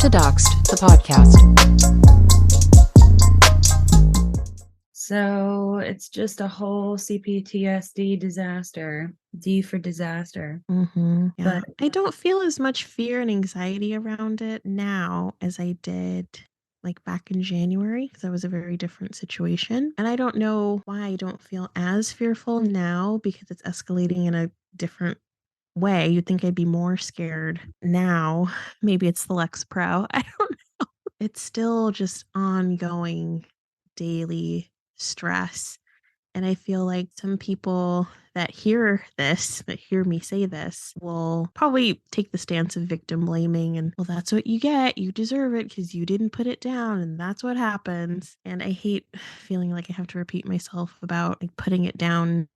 to Doxxed, the podcast. So it's just a whole CPTSD disaster. D for disaster. Yeah. But I don't feel as much fear and anxiety around it now as I did like back in January, because that was a very different situation. And I don't know why I don't feel as fearful now, because it's escalating in a different way. You'd think I'd be more scared now. Maybe it's the Lexapro. I don't know. It's still just ongoing daily stress. And I feel like some people that hear me say this, will probably take the stance of victim blaming and, well, that's what you get. You deserve it because you didn't put it down, and that's what happens. And I hate feeling like I have to repeat myself about like putting it down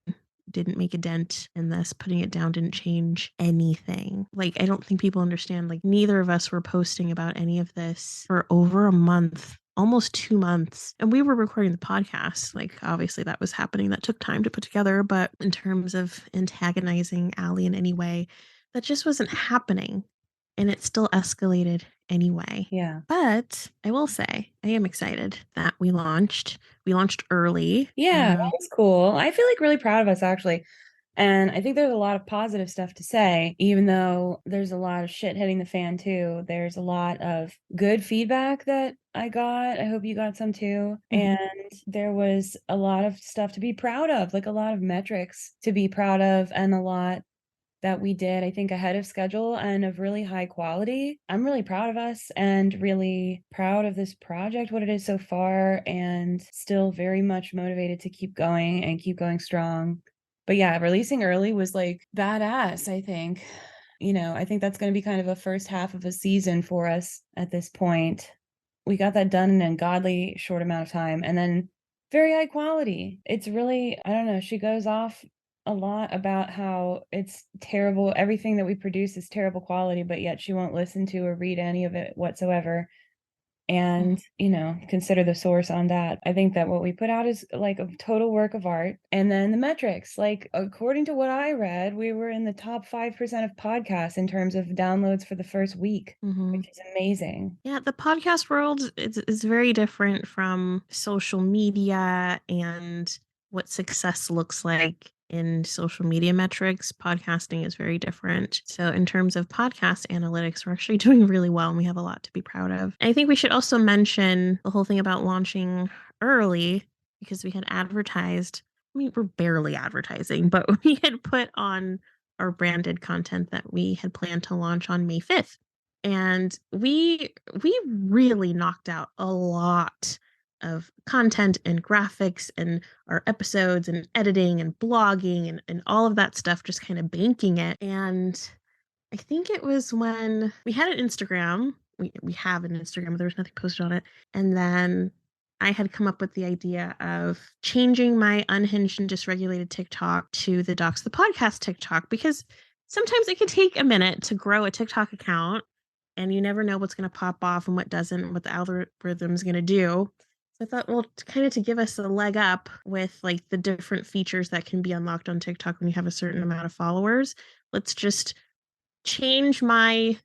didn't make a dent in this. Putting it down didn't change anything. Like, I don't think people understand, like, neither of us were posting about any of this for over a month, almost 2 months. And we were recording the podcast. Like, obviously that was happening. That took time to put together. But in terms of antagonizing Allie in any way, that just wasn't happening. And it still escalated anyway. yeah. But I will say, I am excited that we launched. We launched early. Yeah, that was cool. I feel like really proud of us, actually. And I think there's a lot of positive stuff to say, even though there's a lot of shit hitting the fan too. There's a lot of good feedback that I got. I hope you got some too. And there was a lot of stuff to be proud of, like a lot of metrics to be proud of, and a lot that we did, I think, ahead of schedule and of really high quality. I'm really proud of us and really proud of this project, what it is so far, and still very much motivated to keep going and keep going strong. But yeah, releasing early was like badass, I think. You know, I think that's going to be kind of a first half of a season for us at this point. We got that done in an ungodly short amount of time, and then very high quality. It's really, I don't know, she goes off a lot about how it's terrible. Everything that we produce is terrible quality, but yet she won't listen to or read any of it whatsoever. And, you know, consider the source on that. I think that what we put out is like a total work of art. And then the metrics, like according to what I read, we were in the top 5% of podcasts in terms of downloads for the first week, which is amazing. Yeah, the podcast world is very different from social media and what success looks like in social media metrics. Podcasting is very different. So in terms of podcast analytics, we're actually doing really well, and we have a lot to be proud of. I think we should also mention the whole thing about launching early, because we had advertised. I mean, we're barely advertising, but we had put on our branded content that we had planned to launch on May 5th. And we really knocked out a lot of content and graphics and our episodes and editing and blogging and all of that stuff, just kind of banking it. And I think it was when we had an Instagram. We have an Instagram, but there was nothing posted on it. And then I had come up with the idea of changing my unhinged and dysregulated TikTok to the Doxxed the Podcast TikTok, because sometimes it can take a minute to grow a TikTok account, and you never know what's going to pop off and what doesn't, what the algorithm's going to do. So I thought, well, to give us a leg up with like the different features that can be unlocked on TikTok when you have a certain amount of followers, let's just change my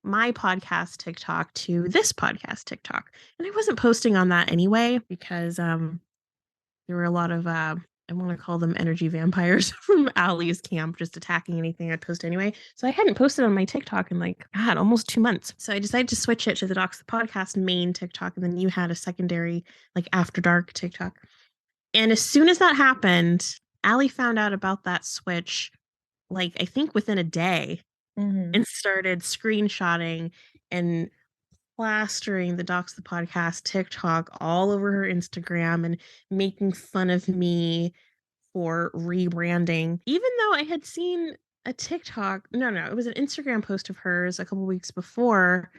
podcast TikTok to this podcast TikTok. And I wasn't posting on that anyway, because there were a lot of I want to call them energy vampires from Allie's camp, just attacking anything I'd post anyway. So I hadn't posted on my TikTok in like, God, almost 2 months. So I decided to switch it to the Doxxed the Podcast main TikTok. And then you had a secondary, like After Dark TikTok. And as soon as that happened, Allie found out about that switch, like, I think within a day, and started screenshotting and plastering the Doxxed the Podcast TikTok all over her Instagram and making fun of me for rebranding, even though I had seen a TikTok. No, it was an Instagram post of hers a couple weeks before,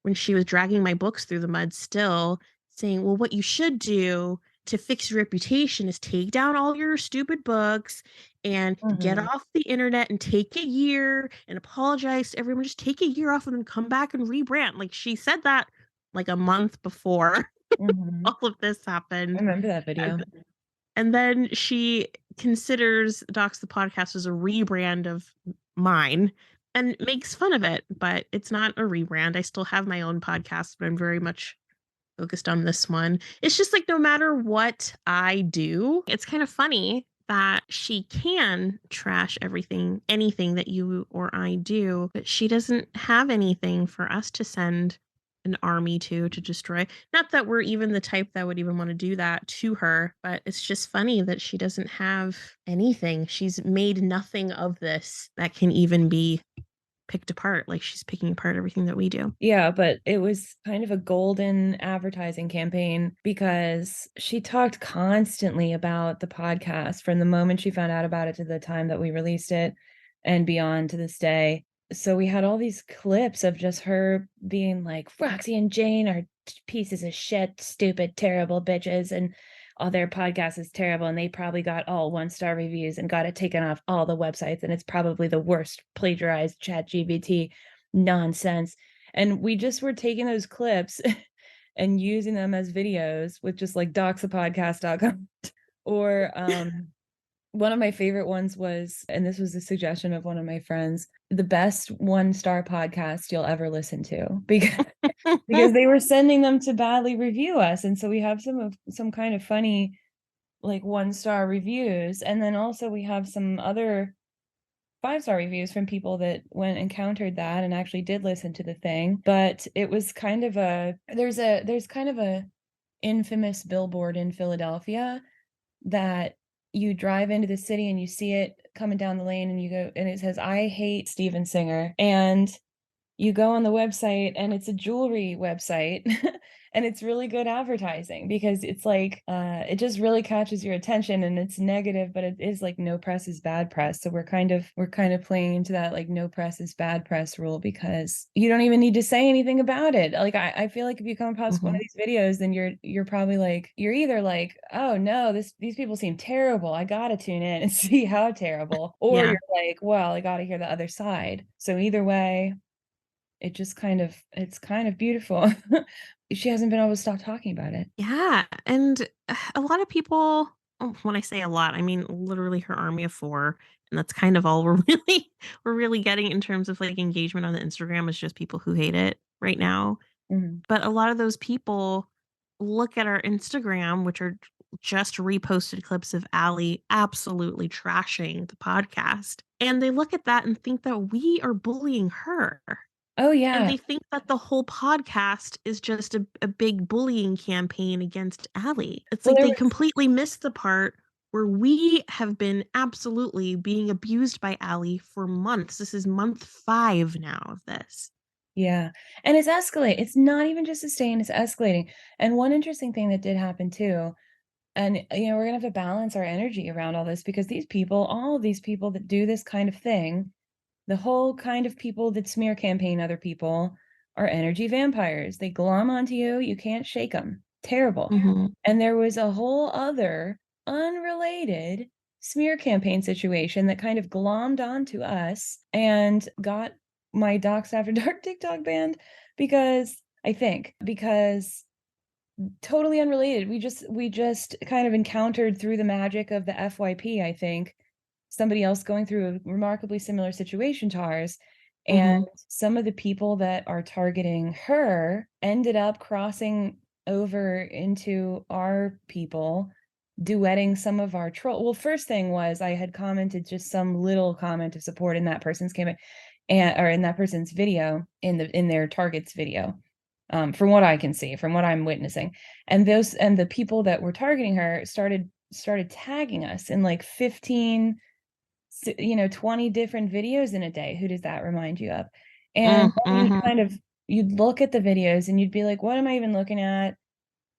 when she was dragging my books through the mud still, saying, well, what you should do to fix your reputation is take down all your stupid books and get off the internet and take a year and apologize to everyone. Just take a year off and then come back and rebrand. Like, she said that like a month before all of this happened. I remember that video. And then she considers Doxxed the Podcast as a rebrand of mine. and makes fun of it, but it's not a rebrand. I still have my own podcast, but I'm very much focused on this one. It's just like no matter what I do, it's kind of funny that she can trash everything, anything that you or I do, but she doesn't have anything for us to send an army to destroy. Not that we're even the type that would even want to do that to her, but it's just funny that she doesn't have anything. She's made nothing of this that can even be picked apart. Like she's picking apart everything that we do. Yeah, but it was kind of a golden advertising campaign because she talked constantly about the podcast from the moment she found out about it to the time that we released it and beyond to this day. So we had all these clips of just her being like, Roxy and Jane are pieces of shit, stupid, terrible bitches, and all their podcast is terrible. And they probably got all 1-star reviews and got it taken off all the websites. And it's probably the worst plagiarized ChatGPT nonsense. And we just were taking those clips and using them as videos with just like doxxedpodcast.com or one of my favorite ones was, and this was a suggestion of one of my friends, the best 1-star podcast you'll ever listen to, because they were sending them to badly review us. And so we have some kind of funny like 1-star reviews, and then also we have some other 5-star reviews from people that went encountered that and actually did listen to the thing. But it was kind of there's kind of a infamous billboard in Philadelphia that you drive into the city and you see it coming down the lane and you go and it says, I hate Steven Singer. And you go on the website and it's a jewelry website and it's really good advertising because it's like it just really catches your attention, and it's negative, but it is like no press is bad press. So we're kind of playing into that like no press is bad press rule, because you don't even need to say anything about it. Like I feel like if you come across one of these videos, then you're probably like, you're either like, oh no, these people seem terrible, I gotta tune in and see how terrible, or Yeah. you're like, well, I gotta hear the other side. So either way, it's kind of beautiful. She hasn't been able to stop talking about it. Yeah. And a lot of people, when I say a lot, I mean literally her army of four. And that's kind of all we're really getting in terms of like engagement on the Instagram is just people who hate it right now. Mhm. But a lot of those people look at our Instagram, which are just reposted clips of Allie absolutely trashing the podcast. And they look at that and think that we are bullying her. Oh, And yeah. they think that the whole podcast is just a big bullying campaign against Allie. It's Well, like there they was completely missed the part where we have been absolutely being abused by Allie for months. This is month 5 now of this. yeah, and it's escalating. It's not even just sustained, it's escalating. And one interesting thing that did happen too, and, we're gonna have to balance our energy around all this, because these people, all of these people that do this kind of thing, the whole kind of people that smear campaign other people are energy vampires. They glom onto you, you can't shake them. Terrible. Mhm. And there was a whole other unrelated smear campaign situation that kind of glommed onto us and got my Docs After Dark TikTok banned, because totally unrelated. We just kind of encountered through the magic of the FYP, I think, somebody else going through a remarkably similar situation to ours. And Mhm. some of the people that are targeting her ended up crossing over into our people, duetting some of our troll. Well, first thing was I had commented just some little comment of support in that person's campaign, and or in that person's video, in their target's video, from what I can see, from what I'm witnessing. And the people that were targeting her started tagging us in like 15, 20 different videos in a day. Who does that remind you of? And then Mhm. you'd look at the videos and you'd be like, what am I even looking at?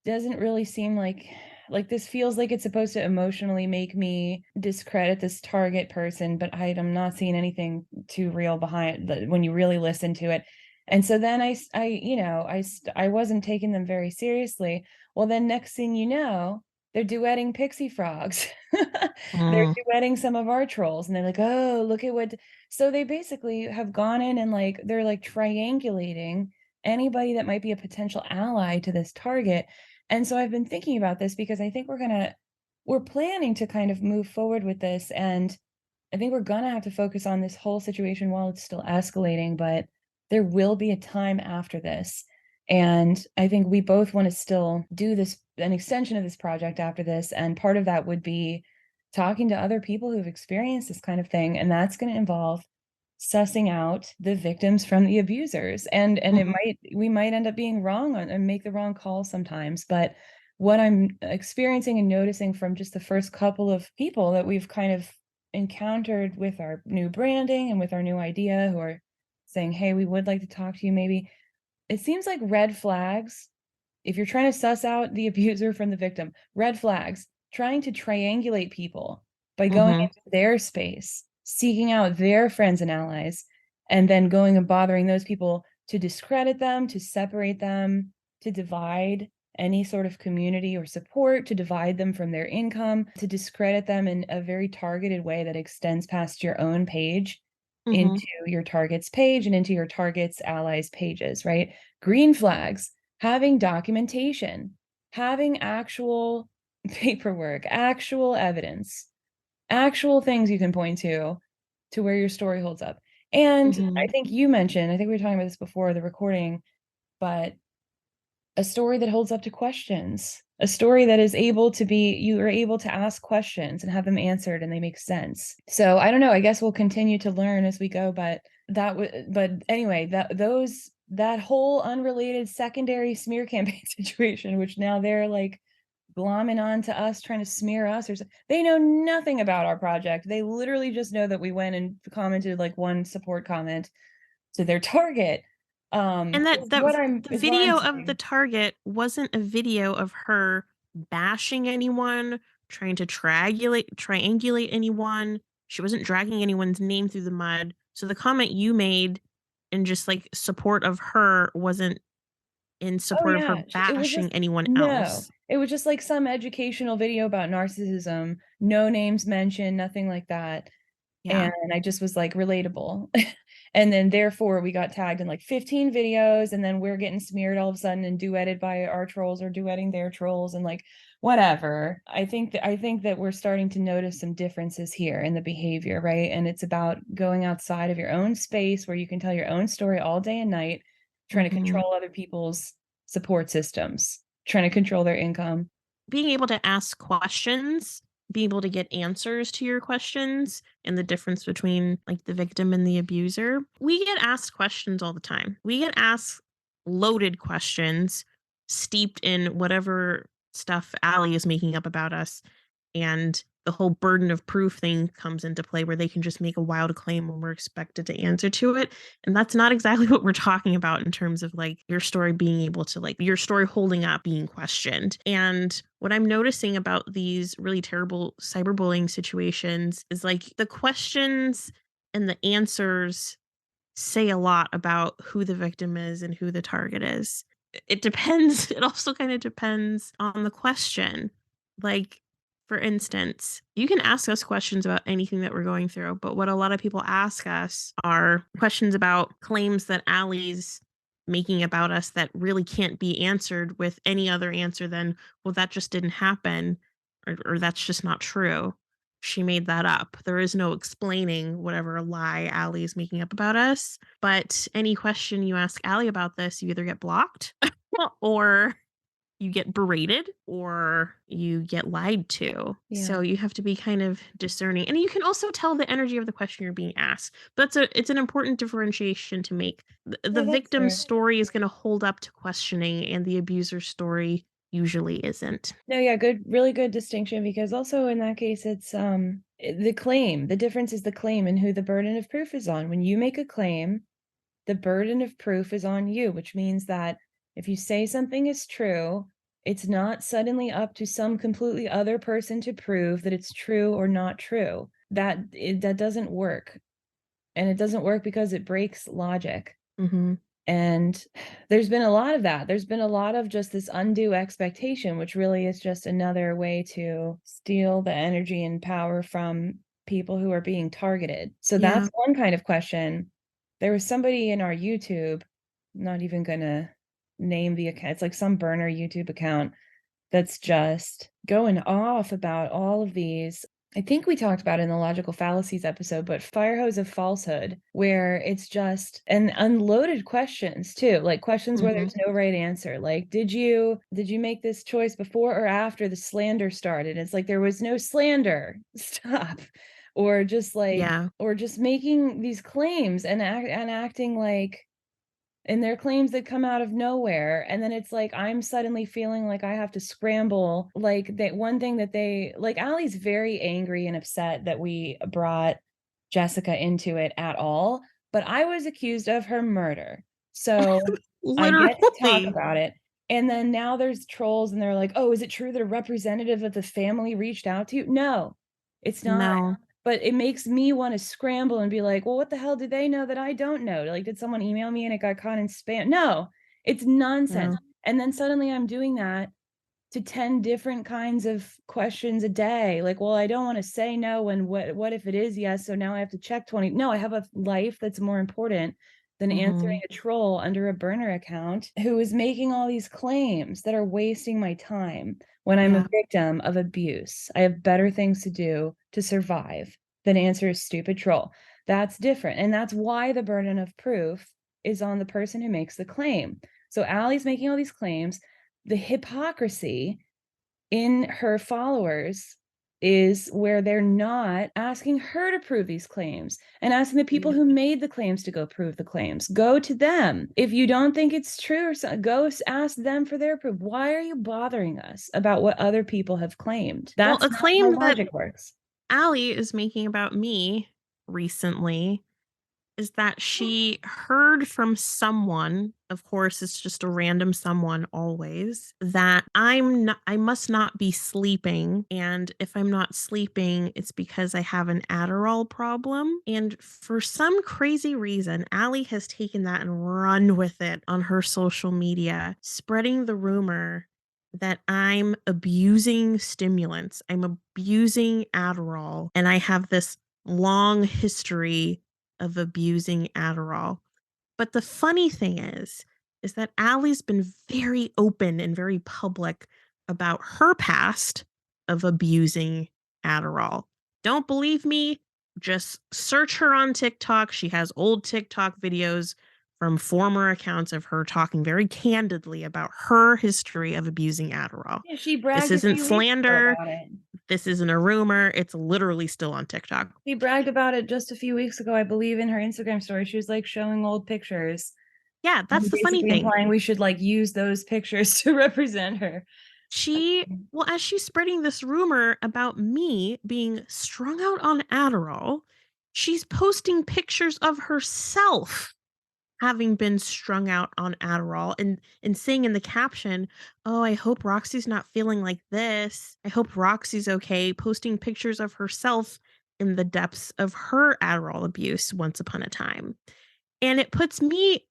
Doesn't really seem like this feels like it's supposed to emotionally make me discredit this target person, but I'm not seeing anything too real behind when you really listen to it. And so then I wasn't taking them very seriously. Well, then next thing you know, they're duetting Pixie Frogs. They're Mhm. duetting some of our trolls, and they're like, oh, look at what. So they basically have gone in and like they're like triangulating anybody that might be a potential ally to this target. And so I've been thinking about this because I think we're planning to kind of move forward with this, and I think we're going to have to focus on this whole situation while it's still escalating, but there will be a time after this. And I think we both want to still do this, an extension of this project after this. And part of that would be talking to other people who've experienced this kind of thing. And that's going to involve sussing out the victims from the abusers. And we might end up being wrong and make the wrong call sometimes. But what I'm experiencing and noticing from just the first couple of people that we've kind of encountered with our new branding and with our new idea, who are saying, hey, we would like to talk to you, maybe, it seems like red flags. If you're trying to suss out the abuser from the victim, red flags, trying to triangulate people by going into their space, seeking out their friends and allies, and then going and bothering those people to discredit them, to separate them, to divide any sort of community or support, to divide them from their income, to discredit them in a very targeted way that extends past your own page into your target's page and into your target's allies' pages, right? Green flags, having documentation, having actual paperwork, actual evidence, actual things you can point to where your story holds up. And I think you mentioned, I think we were talking about this before the recording, but a story that holds up to questions, a story that is able to be, you are able to ask questions and have them answered and they make sense. So I don't know, I guess we'll continue to learn as we go, but anyway, that whole unrelated secondary smear campaign situation, which now they're like glomming on to us, trying to smear us, or they know nothing about our project. They literally just know that we went and commented like one support comment to their target. And that the video of the target wasn't a video of her bashing anyone, trying to triangulate anyone. She wasn't dragging anyone's name through the mud. So the comment you made in just like support of her wasn't in support of her bashing anyone else. It was just like some educational video about narcissism, no names mentioned, nothing like that. Yeah. And I just was like relatable. And then therefore we got tagged in like 15 videos, and then we're getting smeared all of a sudden and duetted by our trolls or duetting their trolls and like whatever. I think that we're starting to notice some differences here in the behavior, right? And it's about going outside of your own space where you can tell your own story all day and night, trying to control other people's support systems, trying to control their income. Being able to ask questions, being able to get answers to your questions, and the difference between like the victim and the abuser. We get asked questions all the time. We get asked loaded questions steeped in whatever stuff Allie is making up about us. And the whole burden of proof thing comes into play where they can just make a wild claim when we're expected to answer to it. And that's not exactly what we're talking about in terms of like your story being able to like your story holding up being questioned. And what I'm noticing about these really terrible cyberbullying situations is like the questions and the answers say a lot about who the victim is and who the target is. It depends. It also kind of depends on the question. Like, for instance, you can ask us questions about anything that we're going through, but what a lot of people ask us are questions about claims that Allie's making about us that really can't be answered with any other answer than, well, that just didn't happen, or that's just not true. She made that up. There is no explaining whatever lie Allie is making up about us. But any question you ask Allie about this, you either get blocked or you get berated or you get lied to. Yeah. So you have to be kind of discerning. And you can also tell the energy of the question you're being asked. But it's an important differentiation to make. The victim's story is going to hold up to questioning, and the abuser's story usually isn't. No, yeah, really good distinction, because also in that case, it's the claim. The difference is the claim and who the burden of proof is on. When you make a claim, the burden of proof is on you, which means that if you say something is true, it's not suddenly up to some completely other person to prove that it's true or not true. That doesn't work. And it doesn't work because it breaks logic. And there's been a lot of that. There's been a lot of just this undue expectation, which really is just another way to steal the energy and power from people who are being targeted. So that's one kind of question. There was somebody in our YouTube, not even gonna name the account, it's like some burner YouTube account that's just going off about all of these I think we talked about it in the logical fallacies episode, but fire hose of falsehood, where it's just and unloaded questions too, like questions where there's no right answer. Like, did you make this choice before or after the slander started? It's like there was no slander. Stop. Or just like, or just making these claims and acting like, and they're claims that come out of nowhere, and then it's like I'm suddenly feeling like I have to scramble. Like, that one thing that they like, Allie's very angry and upset that we brought Jessica into it at all, but I was accused of her murder, so I get to talk about it. And then now there's trolls and they're like, oh, is it true that a representative of the family reached out to you? No, it's not. But it makes me want to scramble and be like, well, what the hell do they know that I don't know? Like, did someone email me and it got caught in spam? No, it's nonsense. And then suddenly I'm doing that to 10 different kinds of questions a day. Like, well, I don't want to say no. And what if it is yes? So now I have to check 20. No, I have a life that's more important than answering a troll under a burner account who is making all these claims that are wasting my time when I'm a victim of abuse. I have better things to do to survive than answer a stupid troll. That's different. And that's why the burden of proof is on the person who makes the claim. So Allie's making all these claims. The hypocrisy in her followers is where they're not asking her to prove these claims and asking the people who made the claims to go prove the claims. Go to them. If you don't think it's true, or something, go ask them for their proof. Why are you bothering us about what other people have claimed? That's a claim how logic works. Allie is making about me recently is that she heard from someone, of course, it's just a random someone always, that I must not be sleeping. And if I'm not sleeping, it's because I have an Adderall problem. And for some crazy reason, Allie has taken that and run with it on her social media, spreading the rumor that I'm abusing stimulants. I'm abusing Adderall. And I have this long history of abusing Adderall. But the funny thing is that Allie's been very open and very public about her past of abusing Adderall. Don't believe me? Just search her on TikTok. She has old TikTok videos from former accounts of her talking very candidly about her history of abusing Adderall. Yeah, she bragged. This isn't slander. This isn't a rumor. It's literally still on TikTok. She bragged about it just a few weeks ago, I believe, in her Instagram story. She was like showing old pictures. Yeah, that's the funny thing. Implying we should like use those pictures to represent her. As she's spreading this rumor about me being strung out on Adderall, she's posting pictures of herself having been strung out on Adderall and saying in the caption, oh, I hope Roxy's not feeling like this. I hope Roxy's okay, posting pictures of herself in the depths of her Adderall abuse once upon a time. And it puts me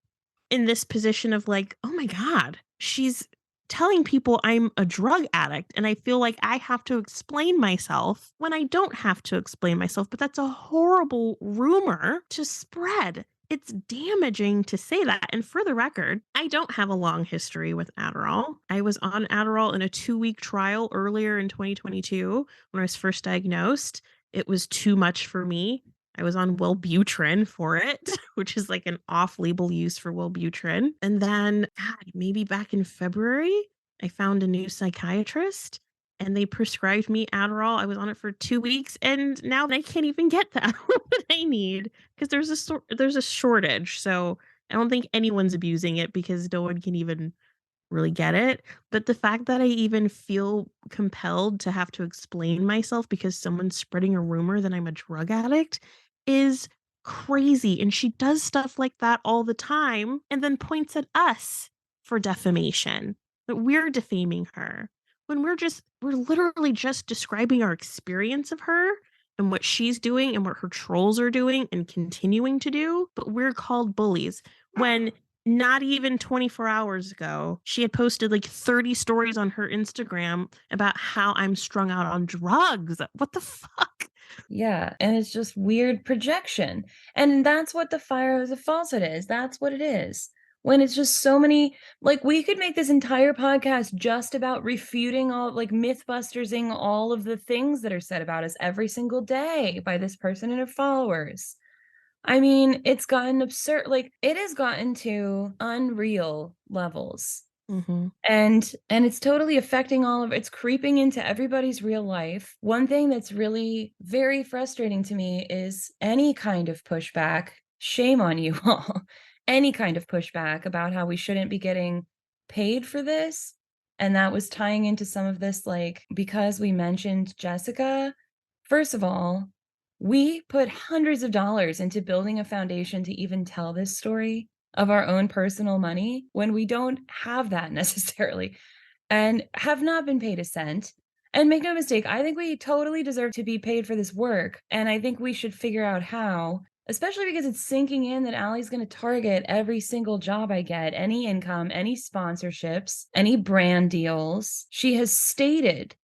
in this position of like, oh my God, she's telling people I'm a drug addict. And I feel like I have to explain myself when I don't have to explain myself. But that's a horrible rumor to spread. It's damaging to say that. And for the record, I don't have a long history with Adderall. I was on Adderall in a 2-week trial earlier in 2022 when I was first diagnosed. It was too much for me. I was on Wellbutrin for it, which is like an off-label use for Wellbutrin. And then, God, maybe back in February, I found a new psychiatrist and they prescribed me Adderall. I was on it for 2 weeks and now I can't even get the Adderall that I need because there's a shortage. So I don't think anyone's abusing it because no one can even really get it. But the fact that I even feel compelled to have to explain myself because someone's spreading a rumor that I'm a drug addict is crazy. And she does stuff like that all the time and then points at us for defamation, that we're defaming her when we're literally just describing our experience of her and what she's doing and what her trolls are doing and continuing to do. But we're called bullies when not even 24 hours ago, she had posted like 30 stories on her Instagram about how I'm strung out on drugs. What the fuck? Yeah. And it's just weird projection. And that's what the fire of the falsehood is. That's what it is. when it's just so many, like, we could make this entire podcast just about refuting all, like, mythbustersing all of the things that are said about us every single day by this person and her followers. I mean, it's gotten absurd. Like, it has gotten to unreal levels. Mm-hmm. And it's totally affecting it's creeping into everybody's real life. One thing that's really very frustrating to me is any kind of pushback. Shame on you all. Any kind of pushback about how we shouldn't be getting paid for this. And that was tying into some of this, like, because we mentioned Jessica. First of all, we put hundreds of dollars into building a foundation to even tell this story of our own personal money when we don't have that necessarily and have not been paid a cent. And make no mistake, I think we totally deserve to be paid for this work. And I think we should figure out how, especially because it's sinking in that Allie's going to target every single job I get, any income, any sponsorships, any brand deals. She has stated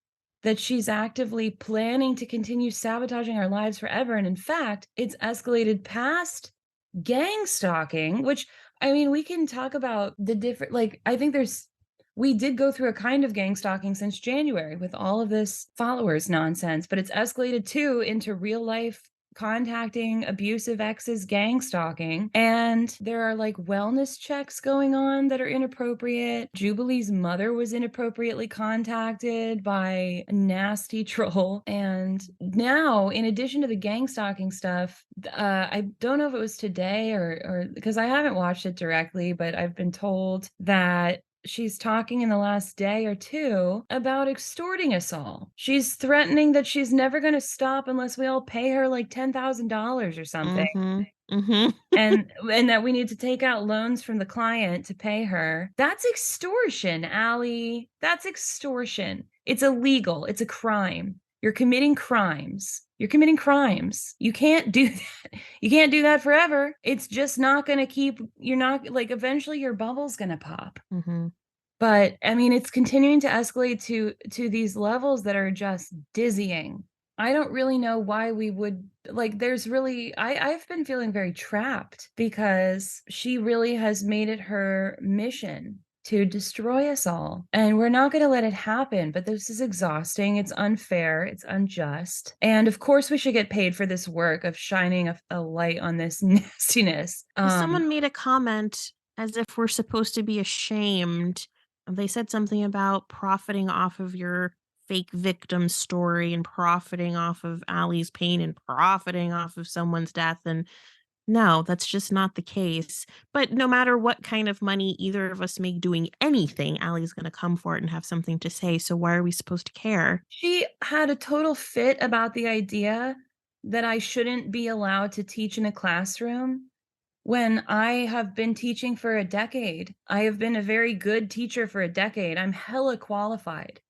that she's actively planning to continue sabotaging our lives forever. And in fact, it's escalated past gang stalking, which, I mean, we can talk about the different, like, I think we did go through a kind of gang stalking since January with all of this followers nonsense, but it's escalated too into real life contacting abusive exes, gang stalking. And there are like wellness checks going on that are inappropriate. Jubilee's mother was inappropriately contacted by a nasty troll. And now, in addition to the gang stalking stuff, I don't know if it was today or because I haven't watched it directly, but I've been told that she's talking in the last day or two about extorting us all. She's threatening that she's never going to stop unless we all pay her like $10,000 or something. Mm-hmm. Mm-hmm. And that we need to take out loans from the client to pay her. That's extortion, Allie. That's extortion. It's illegal. It's a crime. You're committing crimes. You're committing crimes. You can't do that. You can't do that forever. It's just not going to keep, you're not, like, eventually your bubble's going to pop. Mm-hmm. But I mean, it's continuing to escalate to these levels that are just dizzying. I don't really know why we would, like, there's really, I've been feeling very trapped because she really has made it her mission to destroy us all. And we're not going to let it happen, but this is exhausting. It's unfair. It's unjust. And of course, we should get paid for this work of shining a light on this nastiness. Someone made a comment as if we're supposed to be ashamed. They said something about profiting off of your fake victim story and profiting off of Allie's pain and profiting off of someone's death. And no, that's just not the case. But no matter what kind of money either of us make doing anything, Allie's going to come for it and have something to say. So why are we supposed to care? She had a total fit about the idea that I shouldn't be allowed to teach in a classroom when I have been teaching for a decade. I have been a very good teacher for a decade. I'm hella qualified.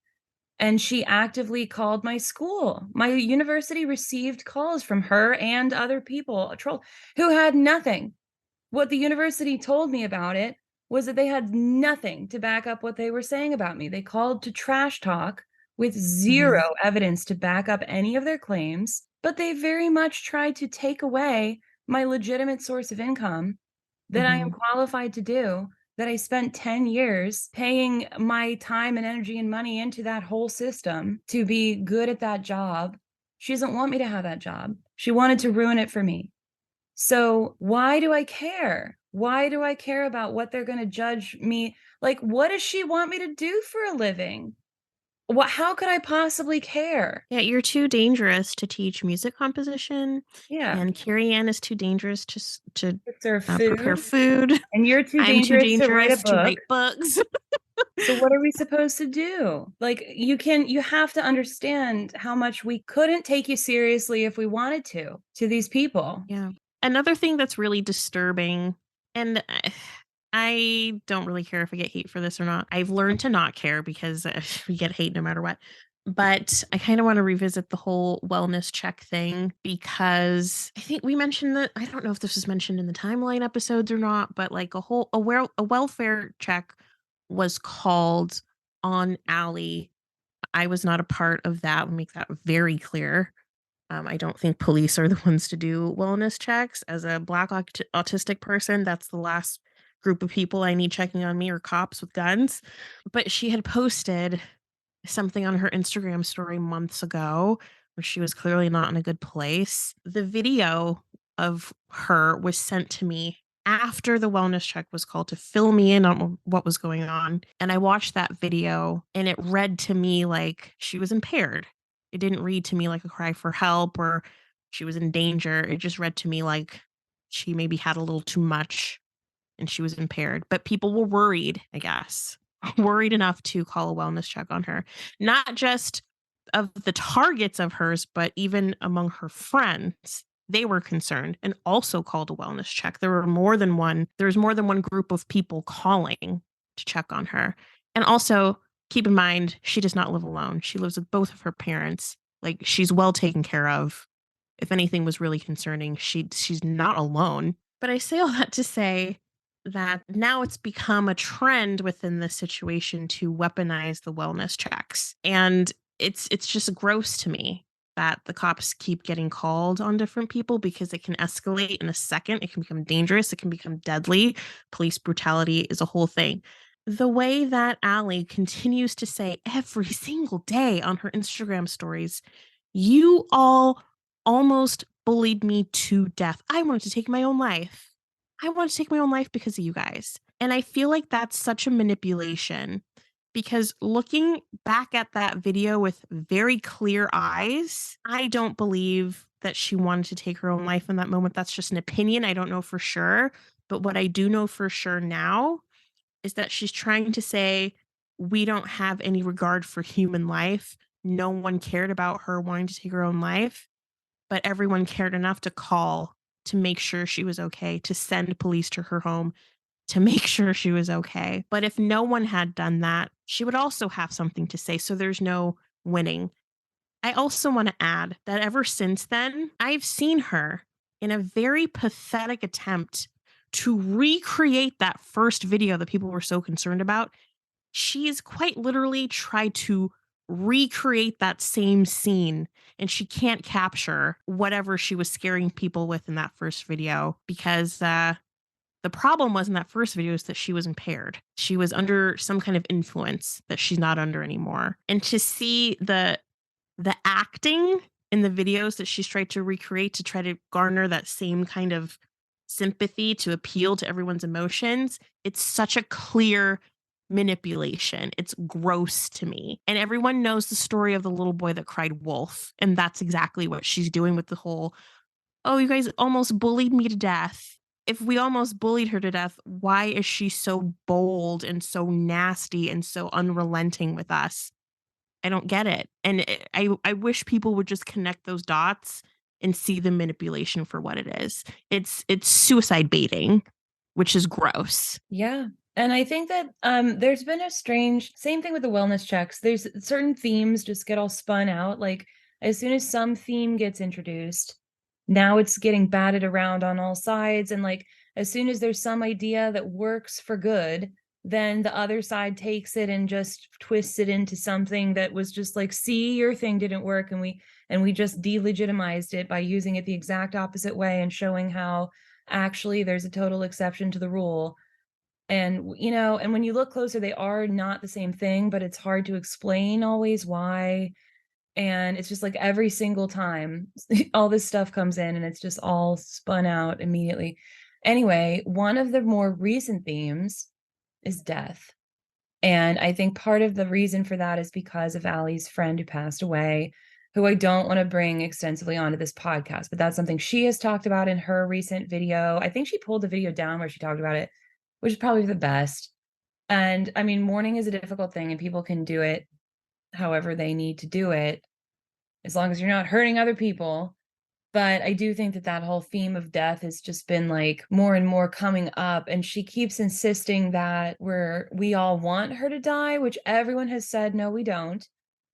And she actively called my school. My university received calls from her and other people, a troll, who had nothing. What the university told me about it was that they had nothing to back up what they were saying about me. They called to trash talk with zero evidence to back up any of their claims, but they very much tried to take away my legitimate source of income that I am qualified to do, that I spent 10 years paying my time and energy and money into that whole system to be good at that job. She doesn't want me to have that job. She wanted to ruin it for me. So why do I care? Why do I care about what they're going to judge me? Like, what does she want me to do for a living? How could I possibly care? Yeah, you're too dangerous to teach music composition, Yeah. and Carrie Ann is too dangerous to Serve prepare food, food. and you're too I'm too dangerous to write a dangerous to book. write books. So what are we supposed to do? Like, you have to understand how much we couldn't take you seriously if we wanted to these people. Yeah. Another thing that's really disturbing, and I don't really care if I get hate for this or not. I've learned to not care because we get hate no matter what. But I kind of want to revisit the whole wellness check thing because I think we mentioned that. I don't know if this was mentioned in the timeline episodes or not, but like a welfare check was called on Allie. I was not a part of that. I'll make that very clear. I don't think police are the ones to do wellness checks. As a Black autistic person, that's the last group of people I need checking on me are cops with guns. But she had posted something on her Instagram story months ago where she was clearly not in a good place. The video of her was sent to me after the wellness check was called to fill me in on what was going on. And I watched that video and it read to me like she was impaired. It didn't read to me like a cry for help or she was in danger. It just read to me like she maybe had a little too much and she was impaired. But people were worried, I guess, worried enough to call a wellness check on her. Not just of the targets of hers, but even among her friends. They were concerned and also called a wellness check. There was more than one group of people calling to check on her. And also keep in mind, she does not live alone. She lives with both of her parents. Like she's well taken care of. If anything was really concerning, she's not alone. But I say all that to say that now it's become a trend within this situation to weaponize the wellness checks. And it's just gross to me that the cops keep getting called on different people because it can escalate in a second. It can become dangerous. It can become deadly. Police brutality is a whole thing. The way that Allie continues to say every single day on her Instagram stories, you all almost bullied me to death. I wanted to take my own life. I wanted to take my own life because of you guys. And I feel like that's such a manipulation because looking back at that video with very clear eyes, I don't believe that she wanted to take her own life in that moment. That's just an opinion. I don't know for sure. But what I do know for sure now is that she's trying to say, we don't have any regard for human life. No one cared about her wanting to take her own life, but everyone cared enough to call to make sure she was okay, to send police to her home to make sure she was okay. But if no one had done that, she would also have something to say. So there's no winning. I also want to add that ever since then, I've seen her in a very pathetic attempt to recreate that first video that people were so concerned about. She's quite literally tried to recreate that same scene and she can't capture whatever she was scaring people with in that first video because the problem was in that first video is that she was impaired. She was under some kind of influence that she's not under anymore. And to see the acting in the videos that she's tried to recreate to try to garner that same kind of sympathy to appeal to everyone's emotions, it's such a clear manipulation. It's gross to me. And everyone knows the story of the little boy that cried wolf. And that's exactly what she's doing with the whole, oh, you guys almost bullied me to death. If we almost bullied her to death, why is she so bold and so nasty and so unrelenting with us? I don't get it. And I wish people would just connect those dots and see the manipulation for what it is. It's suicide baiting, which is gross. Yeah. And I think that there's been a strange same thing with the wellness checks. There's certain themes just get all spun out. Like as soon as some theme gets introduced, now it's getting batted around on all sides. And like as soon as there's some idea that works for good, then the other side takes it and just twists it into something that was just like, see, your thing didn't work. And we just delegitimized it by using it the exact opposite way and showing how actually there's a total exception to the rule. And, you know, and when you look closer, they are not the same thing, but it's hard to explain always why. And it's just like every single time all this stuff comes in and it's just all spun out immediately. Anyway, one of the more recent themes is death. And I think part of the reason for that is because of Allie's friend who passed away, who I don't want to bring extensively onto this podcast, but that's something she has talked about in her recent video. I think she pulled the video down where she talked about it, which is probably the best. And I mean, mourning is a difficult thing and people can do it however they need to do it, as long as you're not hurting other people. But I do think that that whole theme of death has just been like more and more coming up. And she keeps insisting that we all want her to die, which everyone has said, no, we don't.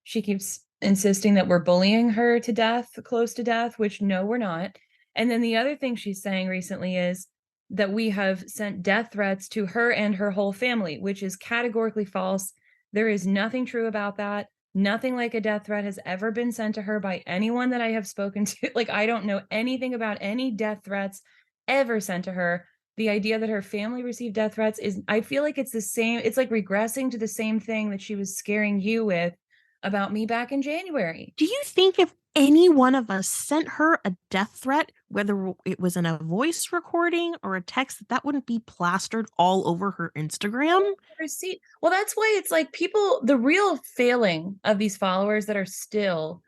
She keeps insisting that we're bullying her to death, close to death, which no, we're not. And then the other thing she's saying recently is that we have sent death threats to her and her whole family, which is categorically false. There is nothing true about that. Nothing like a death threat has ever been sent to her by anyone that I have spoken to. Like, I don't know anything about any death threats ever sent to her. The idea that her family received death threats is, I feel like it's the same. It's like regressing to the same thing that she was scaring you with about me back in January. Do you think if any one of us sent her a death threat, whether it was in a voice recording or a text, that wouldn't be plastered all over her Instagram? Receipt. Well, that's why it's like people, the real failing of these followers that are still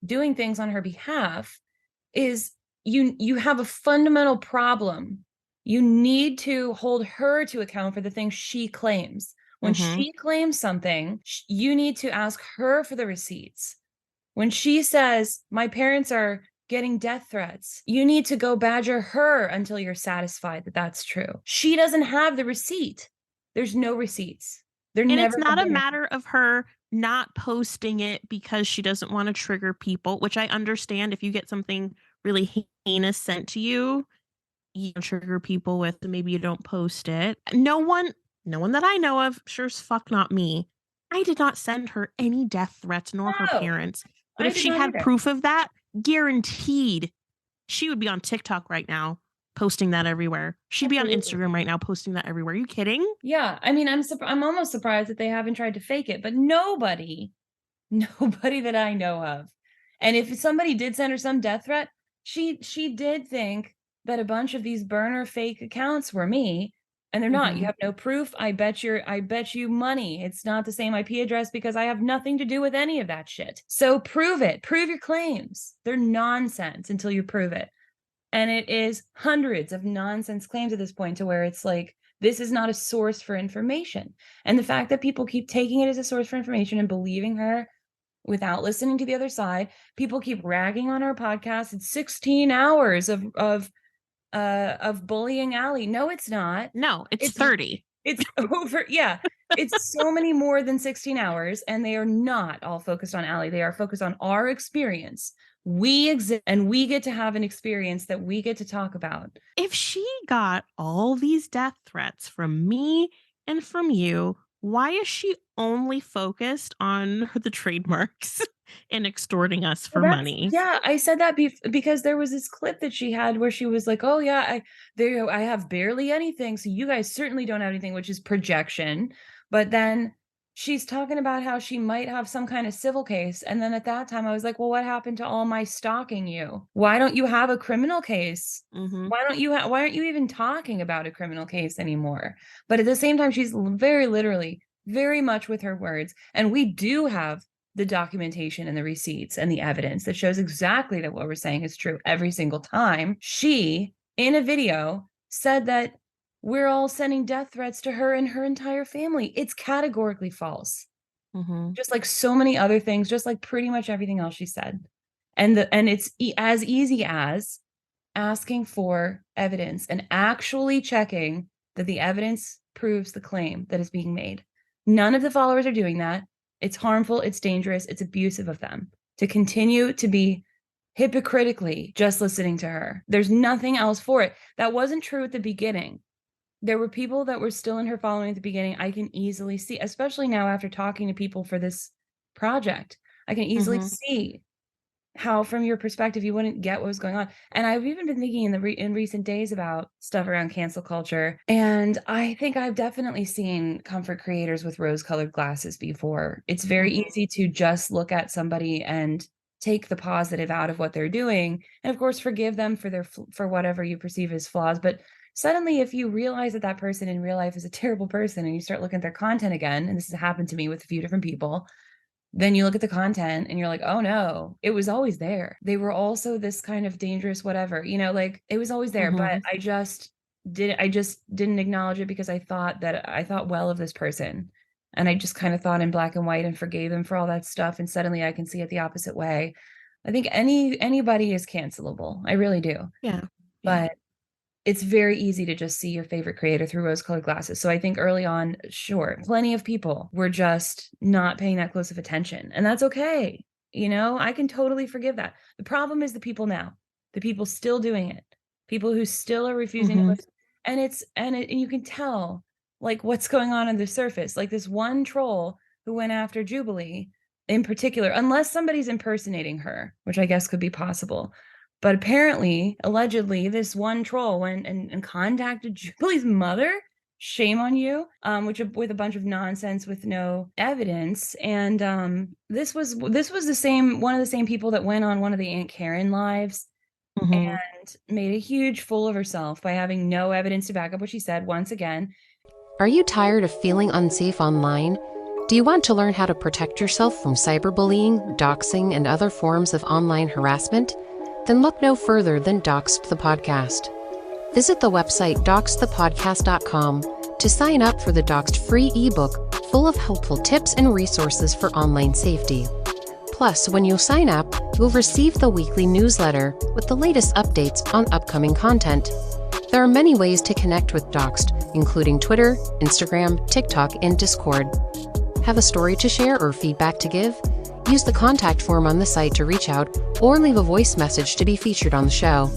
doing things on her behalf is you have a fundamental problem. You need to hold her to account for the things she claims. When she claims something, you need to ask her for the receipts. When she says, my parents are getting death threats, you need to go badger her until you're satisfied that that's true. She doesn't have the receipt. There's no receipts. And it's not a matter of her not posting it because she doesn't want to trigger people, which I understand. If you get something really heinous sent to you, you trigger people with, maybe you don't post it. No one that I know of, sure as fuck not me. I did not send her any death threats nor her parents. But if she had proof of that, guaranteed she would be on TikTok right now posting that everywhere. She'd be on Instagram right now posting that everywhere. Are you kidding? Yeah, I mean, I'm almost surprised that they haven't tried to fake it, but nobody that I know of. And if somebody did send her some death threat, she did think that a bunch of these burner fake accounts were me, and they're not. You have no proof. I bet you money it's not the same IP address because I have nothing to do with any of that shit. So prove it. Prove your claims. They're nonsense until you prove it. And it is hundreds of nonsense claims at this point, to where it's like, this is not a source for information. And the fact that people keep taking it as a source for information and believing her without listening to the other side. People keep ragging on our podcast. It's 16 hours of bullying Allie. No, it's not. No, it's 30. It's over. Yeah. It's so many more than 16 hours. And they are not all focused on Allie. They are focused on our experience. We exist and we get to have an experience that we get to talk about. If she got all these death threats from me and from you, why is she only focused on the trademarks and extorting us for money? Yeah, I said that because there was this clip that she had where she was like, "Oh yeah, I have barely anything, so you guys certainly don't have anything," which is projection. But then she's talking about how she might have some kind of civil case, and then at that time I was like, "Well, what happened to all my stalking you? Why don't you have a criminal case? Why aren't you even talking about a criminal case anymore?" But at the same time, she's very literally, very much with her words, and we do have the documentation and the receipts and the evidence that shows exactly that what we're saying is true every single time. She, in a video, said that we're all sending death threats to her and her entire family. It's categorically false. Just like so many other things, just like pretty much everything else she said. And it's as easy as asking for evidence and actually checking that the evidence proves the claim that is being made. None of the followers are doing that. It's harmful, it's dangerous, it's abusive of them to continue to be hypocritically just listening to her. There's nothing else for it. That wasn't true at the beginning. There were people that were still in her following at the beginning. I can easily see, especially now after talking to people for this project, I can easily see how, from your perspective, you wouldn't get what was going on. And I've even been thinking in recent days about stuff around cancel culture. And I think I've definitely seen comfort creators with rose-colored glasses before. It's very easy to just look at somebody and take the positive out of what they're doing. And of course, forgive them for whatever you perceive as flaws. But suddenly, if you realize that that person in real life is a terrible person and you start looking at their content again, and this has happened to me with a few different people, then you look at the content and you're like, oh no, it was always there. They were also this kind of dangerous, whatever, like it was always there, but I just didn't acknowledge it because I thought well of this person. And I just kind of thought in black and white and forgave them for all that stuff. And suddenly I can see it the opposite way. I think anybody is cancelable. I really do. Yeah. But it's very easy to just see your favorite creator through rose-colored glasses. So I think early on, sure, plenty of people were just not paying that close of attention. And that's okay. I can totally forgive that. The problem is the people now, the people still doing it, people who still are refusing to listen. And you can tell like what's going on the surface. Like this one troll who went after Jubilee in particular, unless somebody's impersonating her, which I guess could be possible. But apparently, allegedly, this one troll went and contacted Julie's mother. Shame on you, which with a bunch of nonsense with no evidence. And this was the same one of the same people that went on one of the Aunt Karen lives and made a huge fool of herself by having no evidence to back up what she said once again. Are you tired of feeling unsafe online? Do you want to learn how to protect yourself from cyberbullying, doxing, and other forms of online harassment? Then look no further than Doxxed the Podcast. Visit the website doxxedthepodcast.com to sign up for the Doxxed free ebook full of helpful tips and resources for online safety. Plus, when you sign up, you'll receive the weekly newsletter with the latest updates on upcoming content. There are many ways to connect with Doxxed, including Twitter, Instagram, TikTok, and Discord. Have a story to share or feedback to give? Use the contact form on the site to reach out or leave a voice message to be featured on the show.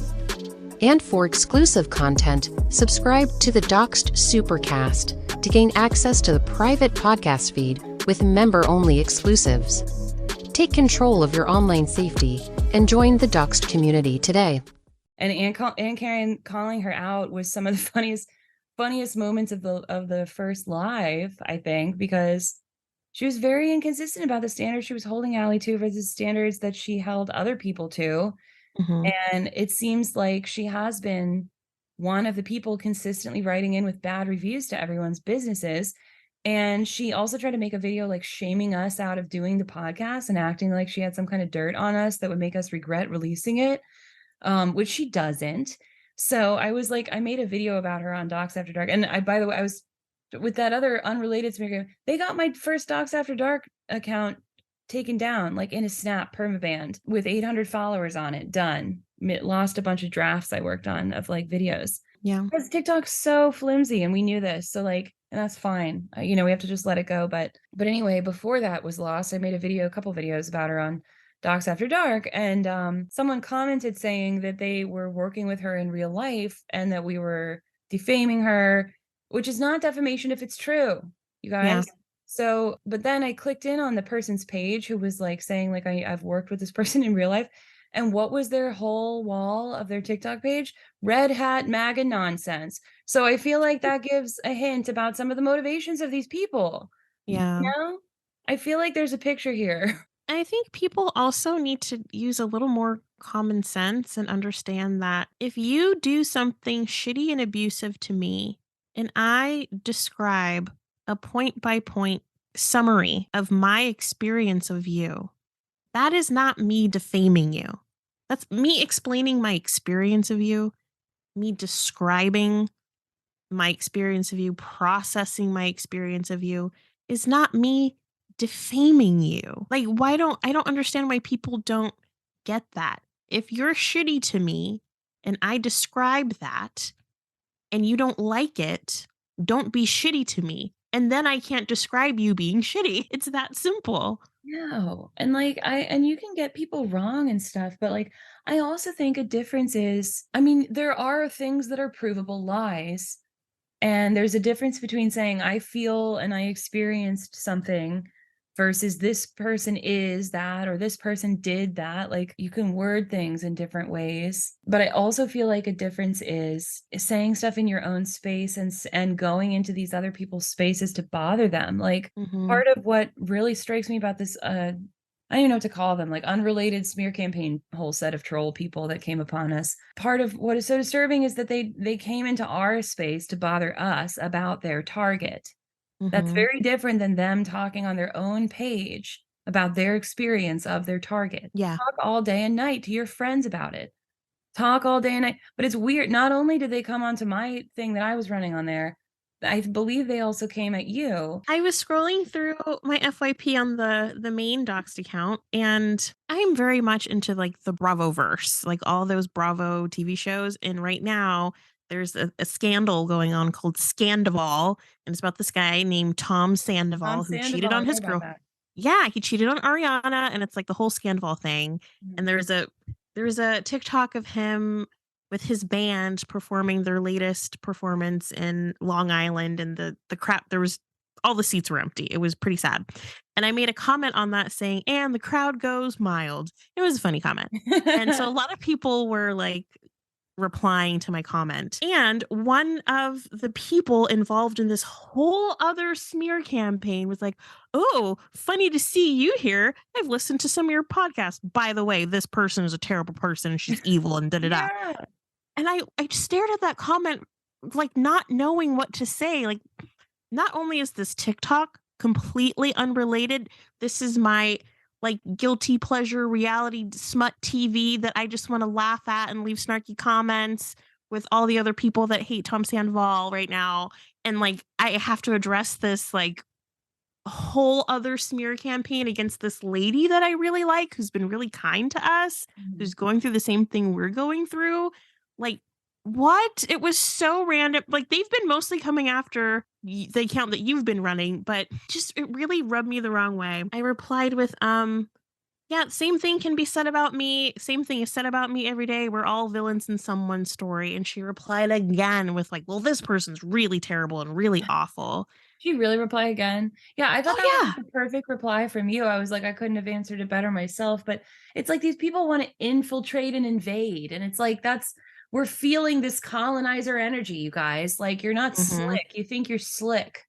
And for exclusive content, subscribe to the Doxxed Supercast to gain access to the private podcast feed with member-only exclusives. Take control of your online safety and join the Doxxed community today. And Aunt Karen calling her out was some of the funniest moments of the first live, I think, because she was very inconsistent about the standards she was holding Allie to versus standards that she held other people to. And it seems like she has been one of the people consistently writing in with bad reviews to everyone's businesses. And she also tried to make a video like shaming us out of doing the podcast and acting like she had some kind of dirt on us that would make us regret releasing it, which she doesn't. So I was like, I made a video about her on Doxxed After Dark. And by the way, I was with that other unrelated smear. They got my first Doxxed After Dark account taken down, like in a snap, permabanned with 800 followers on it. Done. Lost a bunch of drafts I worked on of like videos. Yeah. Because TikTok's so flimsy and we knew this. So like, and that's fine. We have to just let it go. But anyway, before that was lost, I made a couple videos about her on Doxxed After Dark. And someone commented saying that they were working with her in real life and that we were defaming her, which is not defamation if it's true, you guys. Yeah. So, but then I clicked in on the person's page who was like saying like, I've worked with this person in real life. And what was their whole wall of their TikTok page? Red hat MAGA nonsense. So I feel like that gives a hint about some of the motivations of these people. Yeah. I feel like there's a picture here. I think people also need to use a little more common sense and understand that if you do something shitty and abusive to me, and I describe a point by point summary of my experience of you, that is not me defaming you. That's me explaining my experience of you, me describing my experience of you, processing my experience of you is not me defaming you. Like, I don't understand why people don't get that. If you're shitty to me and I describe that and you don't like it, don't be shitty to me. And then I can't describe you being shitty. It's that simple. No. And like, and you can get people wrong and stuff, but like, I also think a difference is, there are things that are provable lies. And there's a difference between saying, I feel and I experienced something versus this person is that, or this person did that. Like you can word things in different ways. But I also feel like a difference is saying stuff in your own space and going into these other people's spaces to bother them. Like part of what really strikes me about this, I don't even know what to call them, like unrelated smear campaign whole set of troll people that came upon us. Part of what is so disturbing is that they came into our space to bother us about their target. That's very different than them talking on their own page about their experience of their target. Yeah. Talk all day and night to your friends about it. Talk all day and night. But it's weird. Not only did they come onto my thing that I was running on there, I believe they also came at you. I was scrolling through my FYP on the main Doxxed account, and I'm very much into like the Bravo verse, like all those Bravo TV shows. And right now there's a scandal going on called Scandival, and it's about this guy named Tom Sandoval who cheated on his girl. Yeah, he cheated on Ariana, and it's like the whole Scandival thing. And there's a TikTok of him with his band performing their latest performance in Long Island, and the crap, there was all the seats were empty. It was pretty sad. And I made a comment on that saying, and the crowd goes mild. It was a funny comment. And so a lot of people were like replying to my comment. And one of the people involved in this whole other smear campaign was like, oh, funny to see you here. I've listened to some of your podcasts. By the way, this person is a terrible person. She's evil and da-da-da. Yeah. And I just stared at that comment, like not knowing what to say. Like, not only is this TikTok completely unrelated, this is my like guilty pleasure reality smut TV that I just want to laugh at and leave snarky comments with all the other people that hate Tom Sandoval right now. And like, I have to address this like whole other smear campaign against this lady that I really like, who's been really kind to us, who's going through the same thing we're going through. Like, what? It was so random. Like, they've been mostly coming after the account that you've been running, but just it really rubbed me the wrong way. I replied with, yeah, same thing can be said about me. Same thing is said about me every day. We're all villains in someone's story. And she replied again with like, well, this person's really terrible and really awful. She really reply again? Yeah, I thought that yeah. was the perfect reply from you. I was like, I couldn't have answered it better myself. But it's like these people want to infiltrate and invade. And it's like, we're feeling this colonizer energy, you guys. Like, you're not slick. You think you're slick.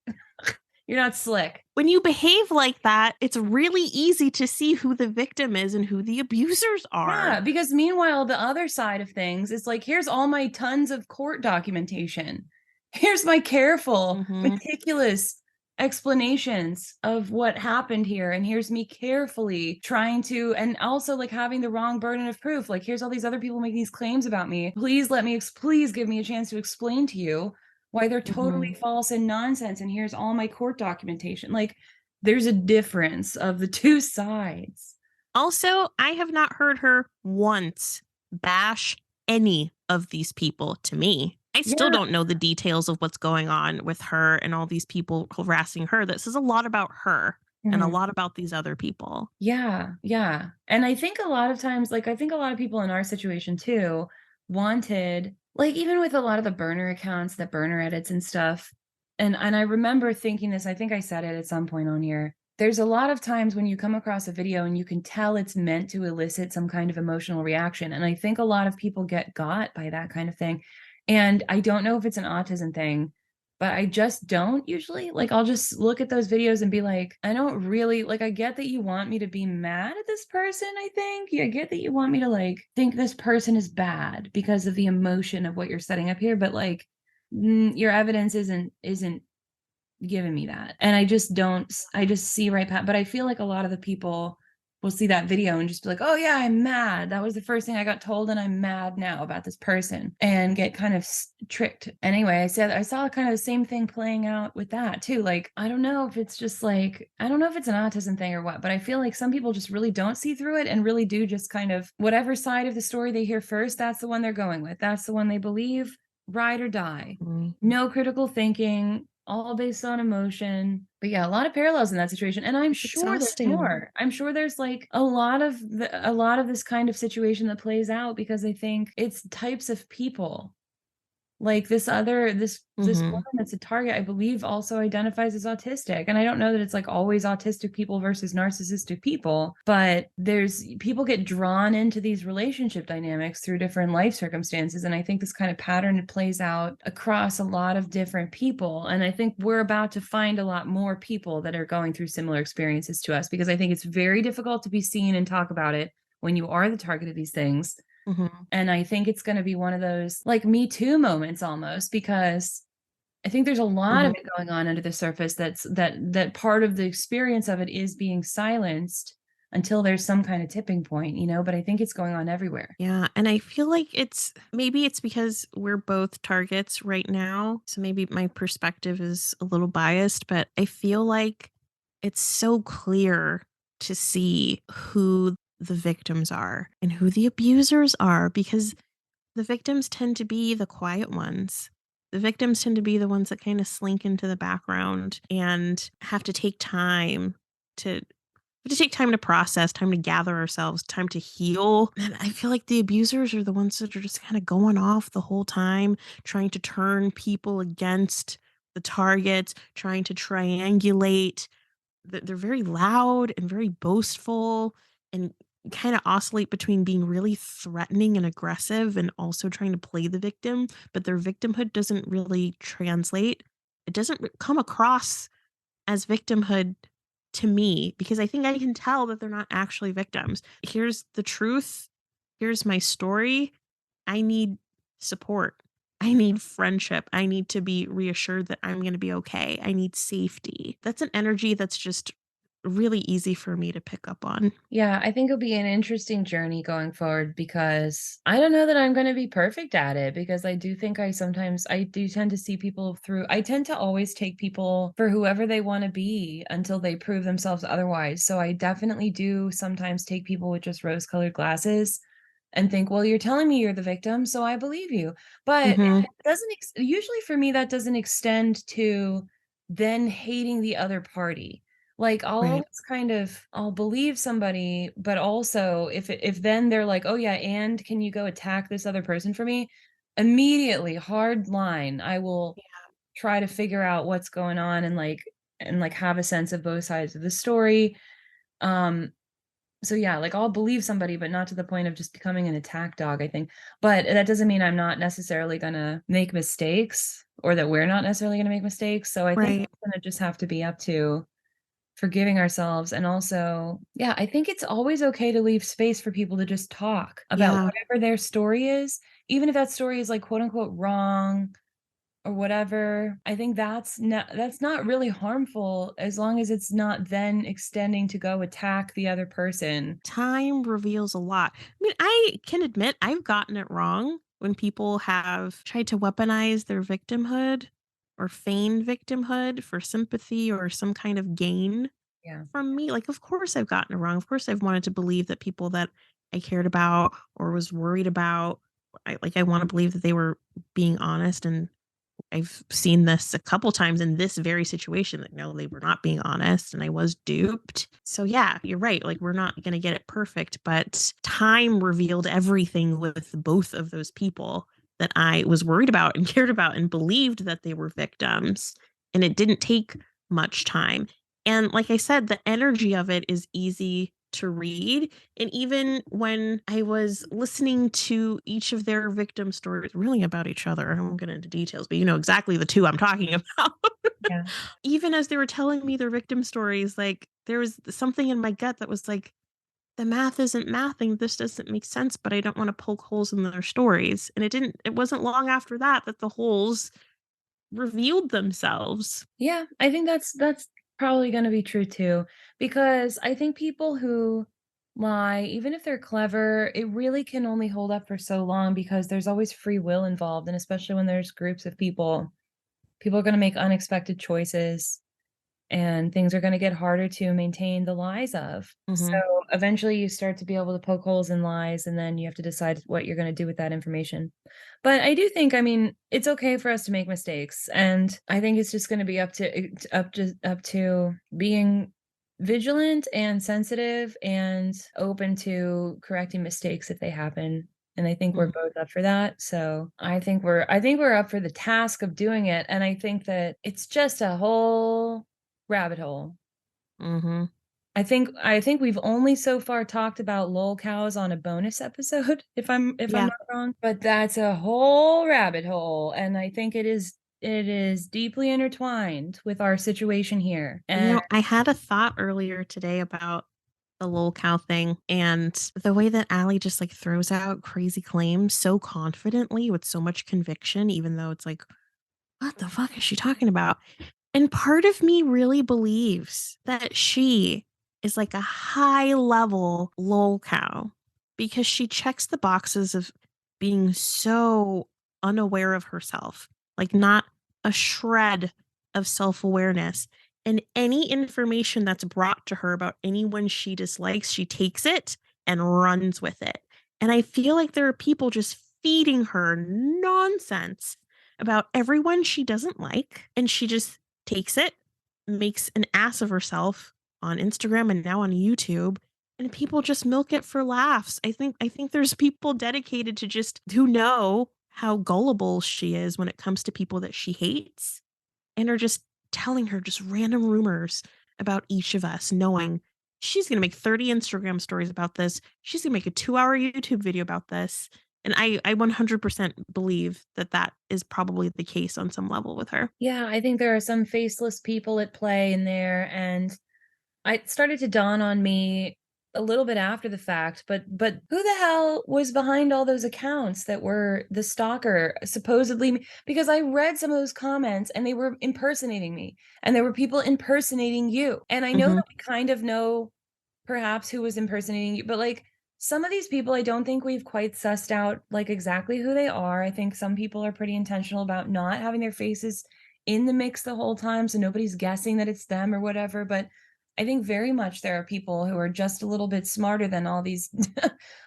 You're not slick. When you behave like that, it's really easy to see who the victim is and who the abusers are. Yeah, because meanwhile, the other side of things is like, here's all my tons of court documentation. Here's my careful, meticulous explanations of what happened here. And here's me carefully trying to, and also like having the wrong burden of proof. Like, here's all these other people making these claims about me. Please please give me a chance to explain to you why they're totally false and nonsense. And here's all my court documentation. Like, there's a difference of the two sides. Also, I have not heard her once bash any of these people to me. I still don't know the details of what's going on with her and all these people harassing her. That says a lot about her and a lot about these other people. Yeah, yeah. And I think a lot of times, like, I think a lot of people in our situation too wanted, like, even with a lot of the burner accounts, that burner edits and stuff. And I remember thinking this, I think I said it at some point on here. There's a lot of times when you come across a video and you can tell it's meant to elicit some kind of emotional reaction. And I think a lot of people get got by that kind of thing. And I don't know if it's an autism thing, but I just don't usually. Like, I'll just look at those videos and be like, I don't really, like, I get that you want me to be mad at this person, I think. I get that you want me to, like, think this person is bad because of the emotion of what you're setting up here, but, like, your evidence isn't giving me that. And I just see right past, but I feel like a lot of the people will see that video and just be like, oh yeah, I'm mad. That was the first thing I got told, and I'm mad now about this person, and get kind of tricked. Anyway, I saw kind of the same thing playing out with that too. Like, I don't know if it's just like, I don't know if it's an autism thing or what, but I feel like some people just really don't see through it and really do just kind of whatever side of the story they hear first, that's the one they're going with. That's the one they believe, ride or die. No critical thinking, all based on emotion. But yeah, a lot of parallels in that situation. And I'm sure there's more. I'm sure there's like a lot of this kind of situation that plays out because I think it's types of people. Like this woman that's a target, I believe, also identifies as autistic. And I don't know that it's like always autistic people versus narcissistic people, but people get drawn into these relationship dynamics through different life circumstances. And I think this kind of pattern plays out across a lot of different people. And I think we're about to find a lot more people that are going through similar experiences to us, because I think it's very difficult to be seen and talk about it when you are the target of these things. And I think it's going to be one of those like Me Too moments almost, because I think there's a lot of it going on under the surface that part of the experience of it is being silenced until there's some kind of tipping point, but I think it's going on everywhere. Yeah. And I feel like it's because we're both targets right now. So maybe my perspective is a little biased, but I feel like it's so clear to see who the victims are and who the abusers are, because the victims tend to be the quiet ones. The victims tend to be the ones that kind of slink into the background and have to take time to process, time to gather ourselves, time to heal. And I feel like the abusers are the ones that are just kind of going off the whole time, trying to turn people against the targets, trying to triangulate they're very loud and very boastful and kind of oscillate between being really threatening and aggressive and also trying to play the victim, but their victimhood doesn't really translate. It doesn't come across as victimhood to me because I think I can tell that they're not actually victims. Here's the truth. Here's my story. I need support. I need friendship. I need to be reassured that I'm going to be okay. I need safety. That's an energy that's just really easy for me to pick up on. Yeah, I think it'll be an interesting journey going forward because I don't know that I'm going to be perfect at it because I do think I do tend to see people through. I tend to always take people for whoever they want to be until they prove themselves otherwise. So I definitely do sometimes take people with just rose-colored glasses and think, well, you're telling me you're the victim, so I believe you. But Mhm. it doesn't usually for me that doesn't extend to then hating the other party. Like, I'll Right. always I'll believe somebody, but also if then they're like, "Oh, yeah, and can you go attack this other person for me?" Immediately, hard line, I will try to figure out what's going on and have a sense of both sides of the story. Um, so yeah, like, I'll believe somebody, but not to the point of just becoming an attack dog, I think. But that doesn't mean I'm not necessarily gonna make mistakes or that we're not necessarily gonna make mistakes. So I think Right. it's gonna just have to be up to forgiving ourselves. And also, yeah, I think it's always okay to leave space for people to just talk about Yeah. whatever their story is, even if that story is like quote unquote wrong or whatever. I think that's not really harmful as long as it's not then extending to go attack the other person. Time reveals a lot. I mean, I can admit I've gotten it wrong when people have tried to weaponize their victimhood or feign victimhood for sympathy or some kind of gain Yeah. from me. Like, of course I've gotten it wrong. Of course I've wanted to believe that people that I cared about or was worried about, I want to believe that they were being honest. And I've seen this a couple times in this very situation that no, they were not being honest and I was duped. So yeah, you're right. Like, we're not going to get it perfect, but time revealed everything with both of those people that I was worried about and cared about and believed that they were victims. And it didn't take much time. And like I said, the energy of it is easy to read. And even when I was listening to each of their victim stories, really about each other, I won't get into details, but you know exactly the two I'm talking about. Yeah. Even as they were telling me their victim stories, like there was something in my gut that was like, the math isn't mathing. This doesn't make sense, but I don't want to poke holes in their stories. And it wasn't long after that that the holes revealed themselves. Yeah, I think that's probably gonna be true too, because I think people who lie, even if they're clever, it really can only hold up for so long because there's always free will involved, and especially when there's groups of people, people are gonna make unexpected choices and things are gonna get harder to maintain the lies of. So, Hmm. eventually, you start to be able to poke holes in lies, and then you have to decide what you're gonna do with that information. But I do think, I mean, it's okay for us to make mistakes, and I think it's just gonna be up to being vigilant and sensitive and open to correcting mistakes if they happen, and I think we're both up for that, so I think we're up for the task of doing it, and I think that it's just a whole rabbit hole. Hmm. I think we've only so far talked about lol cows on a bonus episode, if I'm Yeah. not wrong, but that's a whole rabbit hole, and I think it is deeply intertwined with our situation here, You and know, I had a thought earlier today about the lol cow thing and the way that Allie just like throws out crazy claims so confidently with so much conviction, even though it's like, what the fuck is she talking about? And part of me really believes that she is like a high level lol cow because she checks the boxes of being so unaware of herself, like not a shred of self awareness. And any information that's brought to her about anyone she dislikes, she takes it and runs with it. And I feel like there are people just feeding her nonsense about everyone she doesn't like. And she just takes it, makes an ass of herself on Instagram and now on YouTube, and people just milk it for laughs. I think there's people dedicated to just who know how gullible she is when it comes to people that she hates and are just telling her just random rumors about each of us, knowing she's going to make 30 Instagram stories about this. She's going to make a 2-hour YouTube video about this. And I 100% believe that that is probably the case on some level with her. Yeah, I think there are some faceless people at play in there, and it started to dawn on me a little bit after the fact, but who the hell was behind all those accounts that were the stalker supposedly? Because I read some of those comments and they were impersonating me, and there were people impersonating you. And I know that we kind of know perhaps who was impersonating you, but like some of these people, I don't think we've quite sussed out like exactly who they are. I think some people are pretty intentional about not having their faces in the mix the whole time, so nobody's guessing that it's them or whatever. But I think very much there are people who are just a little bit smarter than all these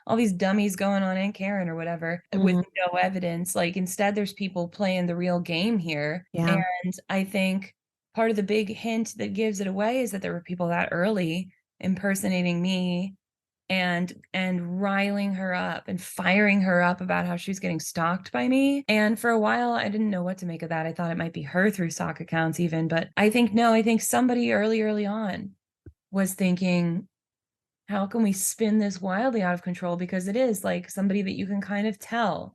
all these dummies going on Aunt Karen or whatever with no evidence. Like instead, there's people playing the real game here. Yeah. And I think part of the big hint that gives it away is that there were people that early impersonating me and riling her up and firing her up about how she was getting stalked by me. And for a while, I didn't know what to make of that. I thought it might be her through sock accounts even, but I think no, I think somebody early on was thinking, how can we spin this wildly out of control? Because it is like somebody that you can kind of tell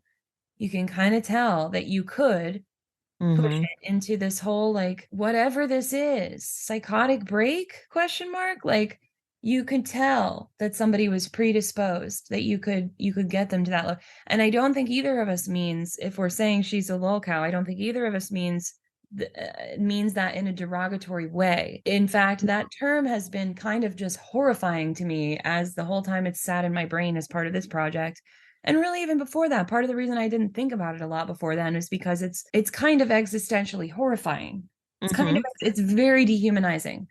that you could push it into this whole like whatever this is, psychotic break question mark. Like you could tell that somebody was predisposed, that you could get them to that level. And I don't think either of us means, if we're saying she's a lol cow, I don't think either of us means that in a derogatory way. In fact, that term has been kind of just horrifying to me as the whole time it's sat in my brain as part of this project. And really even before that, part of the reason I didn't think about it a lot before then is because it's kind of existentially horrifying. It's kind of, it's very dehumanizing.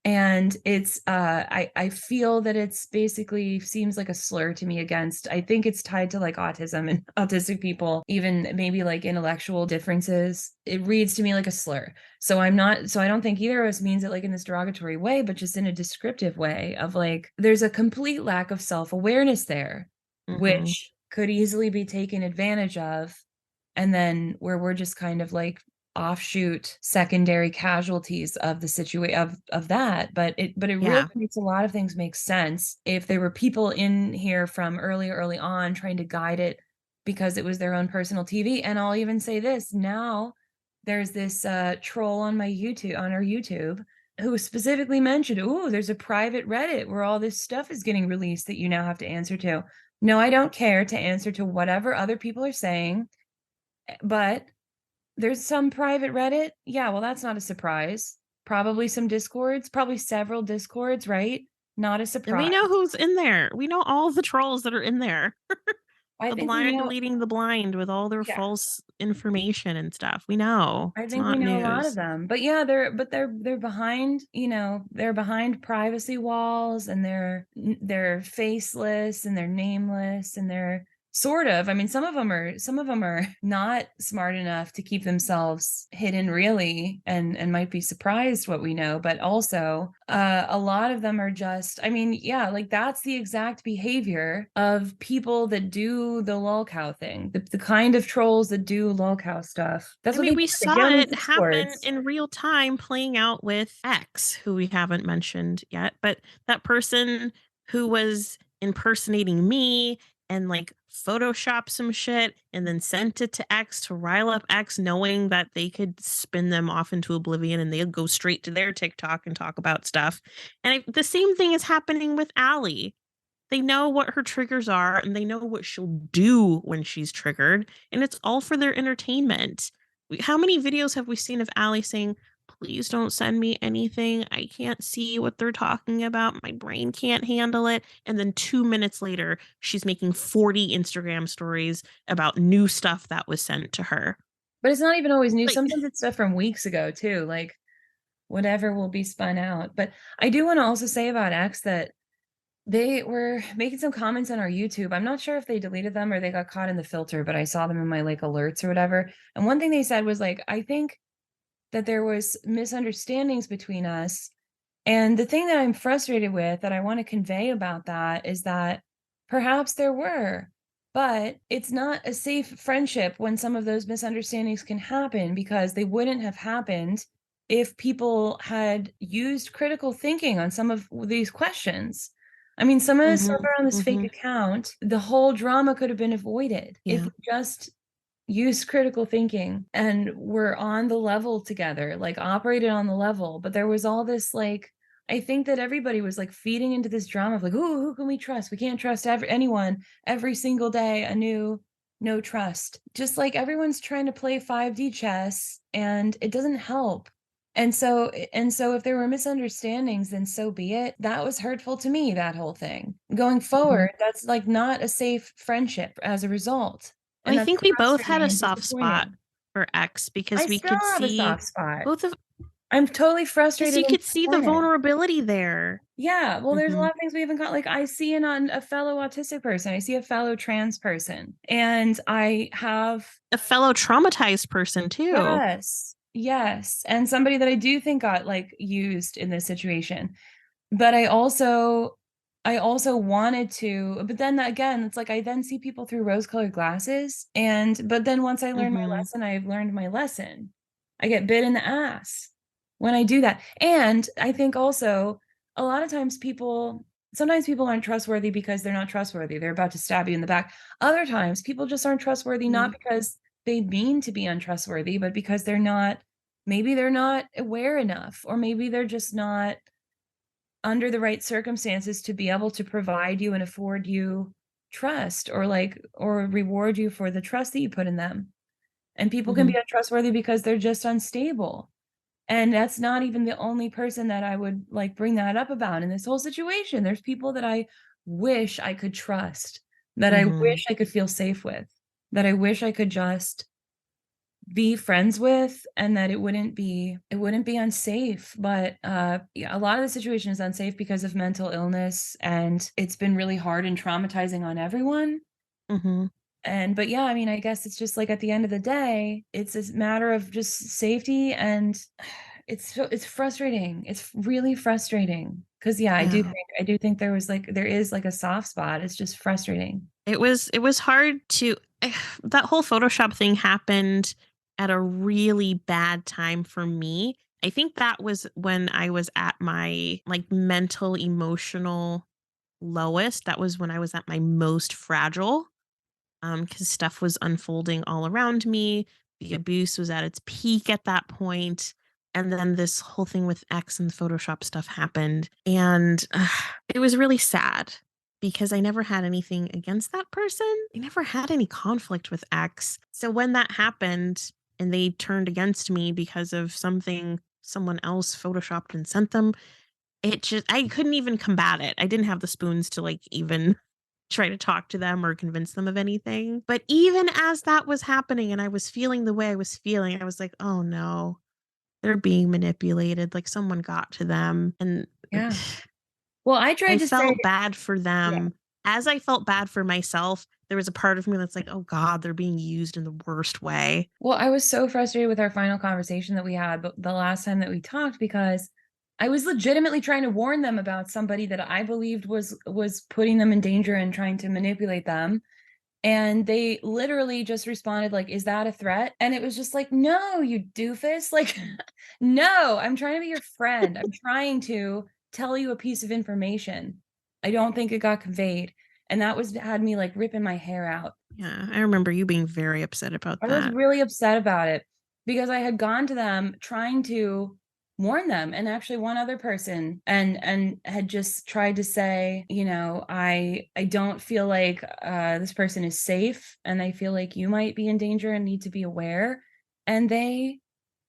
And it's I feel that it's basically seems like a slur to me against, I think it's tied to like autism and autistic people, even maybe like intellectual differences. It reads to me like a slur. So I don't think either of us means it like in this derogatory way, but just in a descriptive way of like there's a complete lack of self-awareness there, which could easily be taken advantage of. And then where we're just kind of like offshoot secondary casualties of the situation of that, but it really makes a lot of things make sense if there were people in here from early on trying to guide it because it was their own personal TV. And I'll even say this now, there's this troll on our YouTube who specifically mentioned, oh, there's a private Reddit where all this stuff is getting released that you now have to answer to. No, I don't care to answer to whatever other people are saying, but there's some private Reddit. Yeah, well, that's not a surprise. Probably some Discords, probably several Discords, right? Not a surprise. And we know who's in there. We know all the trolls that are in there. The blind leading the blind with all their false information and stuff. We know. I think we know a lot of them. But yeah, they're behind, they're behind privacy walls, and they're faceless and they're nameless, and they're sort of, I mean, some of them are not smart enough to keep themselves hidden really, and might be surprised what we know, but also a lot of them are just, I mean, yeah, like that's the exact behavior of people that do the lolcow thing, the kind of trolls that do lolcow stuff. That's what we saw it happen in real time playing out with X, who we haven't mentioned yet, but that person who was impersonating me and like Photoshop some shit and then sent it to X to rile up X, knowing that they could spin them off into oblivion and they'd go straight to their TikTok and talk about stuff. And the same thing is happening with Allie. They know what her triggers are and they know what she'll do when she's triggered, and it's all for their entertainment. How many videos have we seen of Allie saying, please don't send me anything. I can't see what they're talking about. My brain can't handle it. And then 2 minutes later, she's making 40 Instagram stories about new stuff that was sent to her. But it's not even always new. Sometimes it's stuff from weeks ago too. Like whatever will be spun out. But I do want to also say about X that they were making some comments on our YouTube. I'm not sure if they deleted them or they got caught in the filter, but I saw them in my like alerts or whatever. And one thing they said was like, I think that there was misunderstandings between us. And the thing that I'm frustrated with, that I want to convey about that, is that perhaps there were, but it's not a safe friendship when some of those misunderstandings can happen, because they wouldn't have happened if people had used critical thinking on some of these questions. I mean, some of this stuff around this fake account, the whole drama could have been avoided if we just used critical thinking and were on the level together, like operated on the level. But there was all this, like, I think that everybody was like feeding into this drama of like, oh, who can we trust? We can't trust anyone. Every single day, a new no trust. Just like everyone's trying to play 5D chess, and it doesn't help. And so if there were misunderstandings, then so be it. That was hurtful to me, that whole thing. Going forward, that's like not a safe friendship as a result. And I think we both had a soft spot for X because we could see a soft spot. both of. I'm totally frustrated. Because you could see the vulnerability there. Yeah, well, there's a lot of things we haven't got. Like, I see a fellow autistic person. I see a fellow trans person. And I have a fellow traumatized person, too. Yes. And somebody that I do think got, like, used in this situation. But I also wanted to, but then again, it's like I then see people through rose-colored glasses. But then once I learn my lesson, I've learned my lesson. I get bit in the ass when I do that. And I think also a lot of times sometimes people aren't trustworthy because they're not trustworthy. They're about to stab you in the back. Other times people just aren't trustworthy, not because they mean to be untrustworthy, but because maybe they're not aware enough, or maybe they're just not under the right circumstances to be able to provide you and afford you trust, or reward you for the trust that you put in them. And people can be untrustworthy because they're just unstable. And that's not even the only person that I would like bring that up about in this whole situation. There's people that I wish I could trust, that I wish I could feel safe with, that I wish I could just be friends with, and that it wouldn't be unsafe. But yeah, a lot of the situation is unsafe because of mental illness, and it's been really hard and traumatizing on everyone. But yeah, I mean, I guess it's just like at the end of the day, it's a matter of just safety, and it's frustrating. It's really frustrating because I do think there is like a soft spot. It's just frustrating. It was hard to that whole Photoshop thing happened at a really bad time for me. I think that was when I was at my like mental, emotional lowest. That was when I was at my most fragile. Because stuff was unfolding all around me. The abuse was at its peak at that point. And then this whole thing with X and the Photoshop stuff happened. And it was really sad because I never had anything against that person. I never had any conflict with X. So when that happened and they turned against me because of something someone else Photoshopped and sent them, I couldn't even combat it. I didn't have the spoons to like even try to talk to them or convince them of anything. But even as that was happening and I was feeling the way I was feeling, I was like, oh no, they're being manipulated. Like someone got to them. And yeah. Well, I felt bad for them. Yeah. As I felt bad for myself, there was a part of me that's like, oh God, they're being used in the worst way. Well, I was so frustrated with our final conversation that we had the last time that we talked, because I was legitimately trying to warn them about somebody that I believed was putting them in danger and trying to manipulate them. And they literally just responded like, is that a threat? And it was just like, no, you doofus. Like, no, I'm trying to be your friend. I'm trying to tell you a piece of information. I don't think it got conveyed. And that had me like ripping my hair out. Yeah, I remember you being very upset about that. I was really upset about it because I had gone to them trying to warn them, and actually one other person, and had just tried to say, you know, I don't feel like this person is safe, and I feel like you might be in danger and need to be aware. And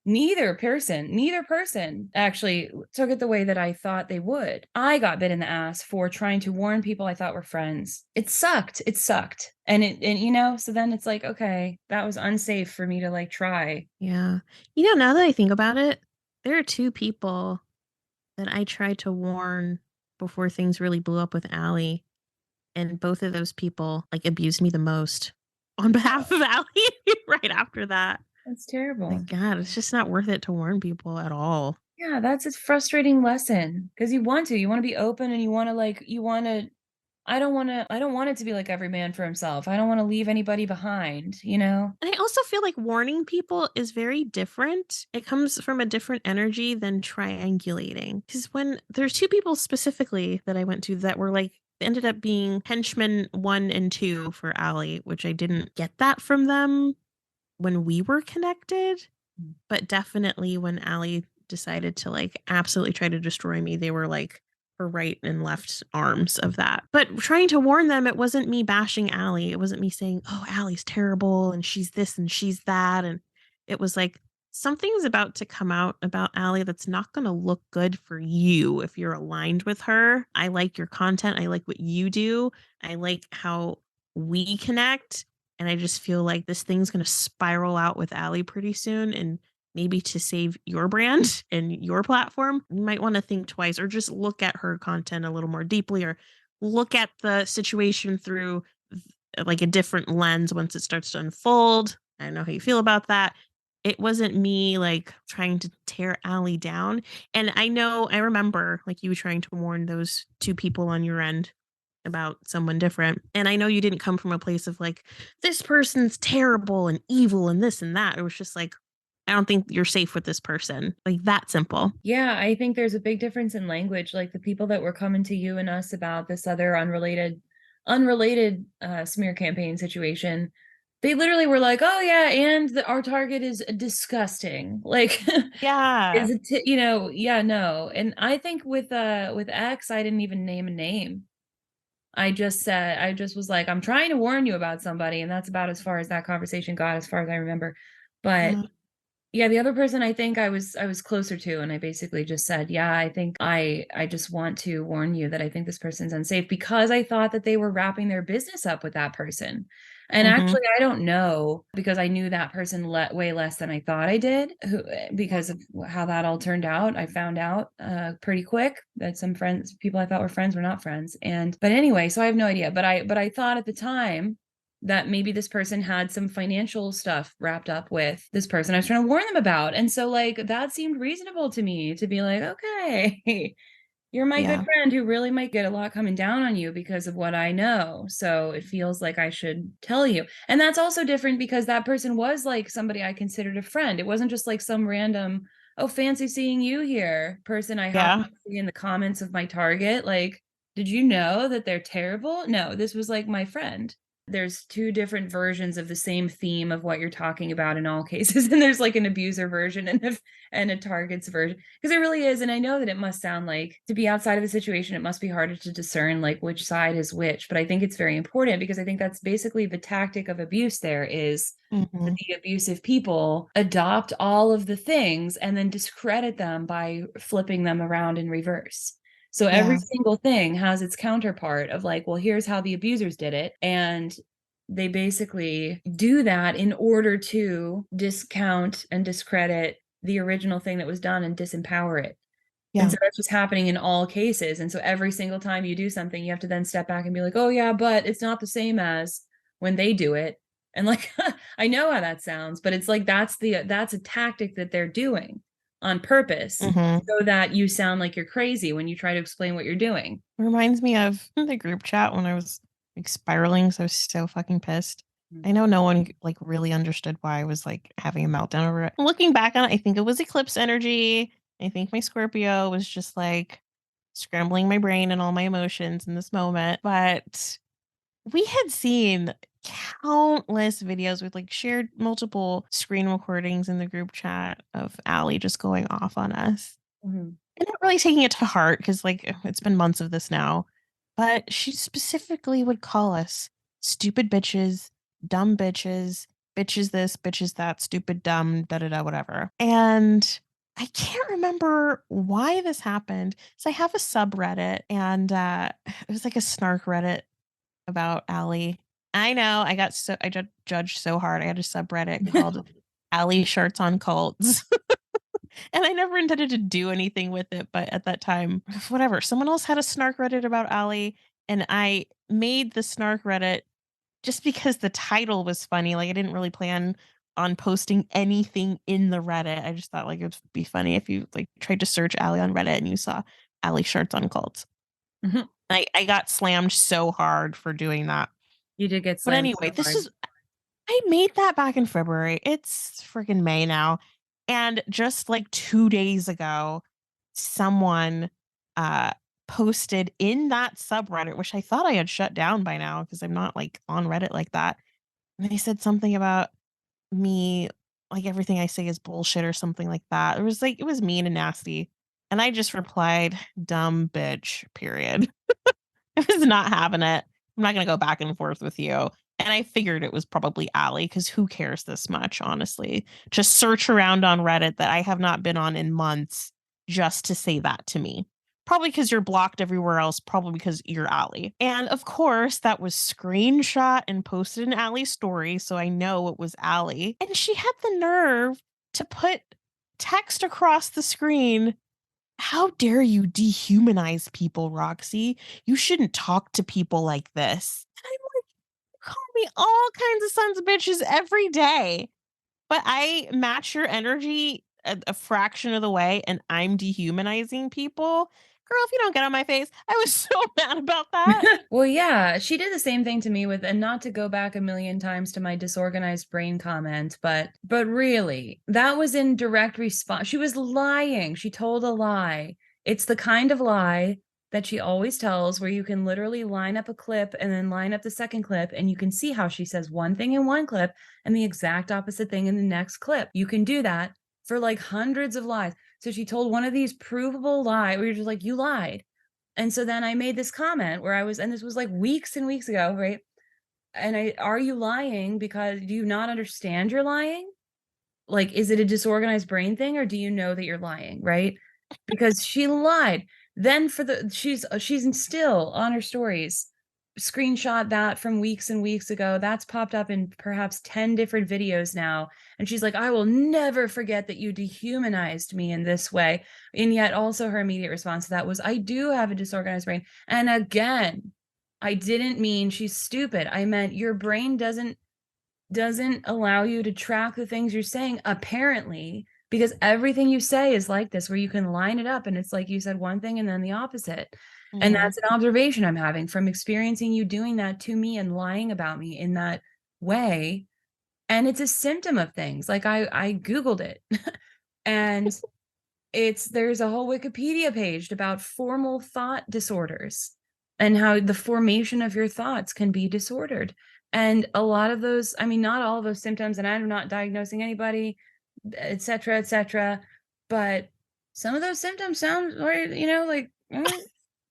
neither person actually took it the way that I thought they would. I got bit in the ass for trying to warn people I thought were friends. It sucked. And you know, so then it's like, okay, that was unsafe for me to like try. Yeah. You know, now that I think about it, there are two people that I tried to warn before things really blew up with Allie. And both of those people like abused me the most on behalf of Allie right after that. That's terrible. My God, it's just not worth it to warn people at all. Yeah, that's a frustrating lesson because you want to be open, and you want to I don't want it to be like every man for himself. I don't want to leave anybody behind, you know? And I also feel like warning people is very different. It comes from a different energy than triangulating. Because when there's two people specifically that I went to that were like, ended up being henchmen 1 and 2 for Allie, which I didn't get that from them when we were connected. But definitely when Allie decided to like absolutely try to destroy me, they were like her right and left arms of that. But trying to warn them, it wasn't me bashing Allie. It wasn't me saying, oh, Allie's terrible and she's this and she's that. And it was like, something's about to come out about Allie that's not going to look good for you if you're aligned with her. I like your content. I like what you do. I like how we connect. And I just feel like this thing's going to spiral out with Allie pretty soon. And maybe to save your brand and your platform, you might want to think twice or just look at her content a little more deeply or look at the situation through like a different lens once it starts to unfold. I don't know how you feel about that. It wasn't me like trying to tear Allie down. And I remember like you trying to warn those two people on your end about someone different. And I know you didn't come from a place of like, this person's terrible and evil and this and that. It was just like, I don't think you're safe with this person. Like that simple. Yeah, I think there's a big difference in language. Like the people that were coming to you and us about this other unrelated smear campaign situation, they literally were like, "Oh yeah, and our target is disgusting." Like, Yeah. is it? You know, yeah, no. And I think with X, I didn't even name a name. I just was like, I'm trying to warn you about somebody, and that's about as far as that conversation got, as far as I remember. But yeah, the other person I think I was closer to, and I basically just said, yeah, I think I just want to warn you that I think this person's unsafe, because I thought that they were wrapping their business up with that person. And actually, I don't know, because I knew that person way less than I thought I did, because of how that all turned out. I found out pretty quick that some people I thought were friends, were not friends. But anyway, so I have no idea. But I thought at the time that maybe this person had some financial stuff wrapped up with this person I was trying to warn them about. And so like that seemed reasonable to me, to be like, okay, you're my good friend who really might get a lot coming down on you because of what I know. So it feels like I should tell you. And that's also different because that person was like somebody I considered a friend. It wasn't just like some random, oh, fancy seeing you here person I happened to see in the comments of my target. Like, did you know that they're terrible? No, this was like my friend. There's two different versions of the same theme of what you're talking about in all cases. And there's like an abuser version and a target's version, because it really is. And I know that it must sound like, to be outside of the situation, it must be harder to discern like which side is which. But I think it's very important, because I think that's basically the tactic of abuse. There is that the abusive people adopt all of the things and then discredit them by flipping them around in reverse. So every single thing has its counterpart of like, well, here's how the abusers did it. And they basically do that in order to discount and discredit the original thing that was done and disempower it. And so that's what's happening in all cases. And so every single time you do something, you have to then step back and be like, oh yeah, but it's not the same as when they do it. And like, I know how that sounds, but it's like, that's a tactic that they're doing on purpose, so that you sound like you're crazy when you try to explain what you're doing. Reminds me of the group chat when I was like spiraling. So I was so fucking pissed. I know no one like really understood why I was like having a meltdown over it. Looking back on it, I think it was eclipse energy. I think my Scorpio was just like scrambling my brain and all my emotions in this moment. But we had seen countless videos with like shared multiple screen recordings in the group chat of Allie just going off on us. And not really taking it to heart because like it's been months of this now. But she specifically would call us stupid bitches, dumb bitches, bitches this, bitches that, stupid, dumb, da da da, whatever. And I can't remember why this happened. So I have a subreddit, and it was like a snark Reddit about Allie. I know I judged so hard. I had a subreddit called Allie Shirts on Cults. And I never intended to do anything with it, but at that time, whatever. Someone else had a snark Reddit about Allie, and I made the snark Reddit just because the title was funny. Like I didn't really plan on posting anything in the Reddit. I just thought like it would be funny if you like tried to search Allie on Reddit and you saw Allie Shirts on Cults. I got slammed so hard for doing that. You did get But slammed anyway, so hard. I made that back in February. It's freaking May now. And just like 2 days ago, someone uh posted in that subreddit, which I thought I had shut down by now because I'm not like on Reddit like that. And they said something about me, like everything I say is bullshit or something like that. It was mean and nasty. And I just replied, dumb bitch, period. I was not having it. I'm not going to go back and forth with you. And I figured it was probably Allie because who cares this much, honestly? Just search around on Reddit that I have not been on in months just to say that to me. Probably because you're blocked everywhere else, probably because you're Allie. And of course, that was screenshot and posted in Allie's story, so I know it was Allie. And she had the nerve to put text across the screen. How dare you dehumanize people, Roxy? You shouldn't talk to people like this. And I'm like, you call me all kinds of sons of bitches every day, but I match your energy a fraction of the way and I'm dehumanizing people. Girl, if you don't get on my face, I was so mad about that. Well, yeah, she did the same thing to me with, and not to go back a million times to my disorganized brain comment, but really, that was in direct response. She was lying. She told a lie. It's the kind of lie that she always tells where you can literally line up a clip and then line up the second clip, and you can see how she says one thing in one clip and the exact opposite thing in the next clip. You can do that for like hundreds of lies. So she told one of these provable lies where you're just like, you lied. And so then I made this comment where I was, and this was like weeks and weeks ago, right? And are you lying because do you not understand you're lying? Like, is it a disorganized brain thing or do you know that you're lying, right? Because she lied. Then she's still on her stories screenshot that from weeks and weeks ago. That's popped up in perhaps 10 different videos now. And she's like, I will never forget that you dehumanized me in this way. And yet also her immediate response to that was, I do have a disorganized brain. And again, I didn't mean she's stupid. I meant your brain doesn't allow you to track the things you're saying, apparently, because everything you say is like this, where you can line it up and it's like you said one thing and then the opposite. And that's an observation I'm having from experiencing you doing that to me and lying about me in that way. And it's a symptom of things. Like I Googled it and there's a whole Wikipedia page about formal thought disorders and how the formation of your thoughts can be disordered. And a lot of those, I mean, not all of those symptoms, and I'm not diagnosing anybody, et cetera, but some of those symptoms sound like, like,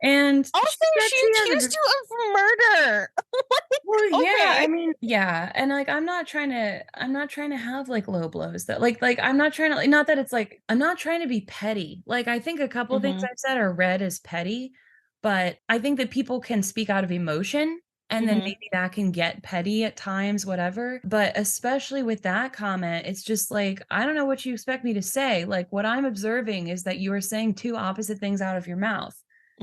and Also, she accused you of murder. well, yeah, Okay. I mean, yeah, and like I'm not trying to have like low blows that like I'm not trying to, like, not that it's like I'm not trying to be petty. Like I think a couple of things I've said are read as petty, but I think that people can speak out of emotion and then maybe that can get petty at times, whatever. But especially with that comment, it's just like, I don't know what you expect me to say. Like what I'm observing is that you are saying two opposite things out of your mouth.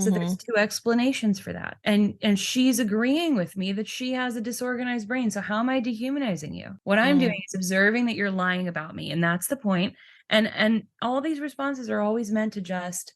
So there's two explanations for that. And she's agreeing with me that she has a disorganized brain. So how am I dehumanizing you? What I'm doing is observing that you're lying about me. And that's the point. And all these responses are always meant to just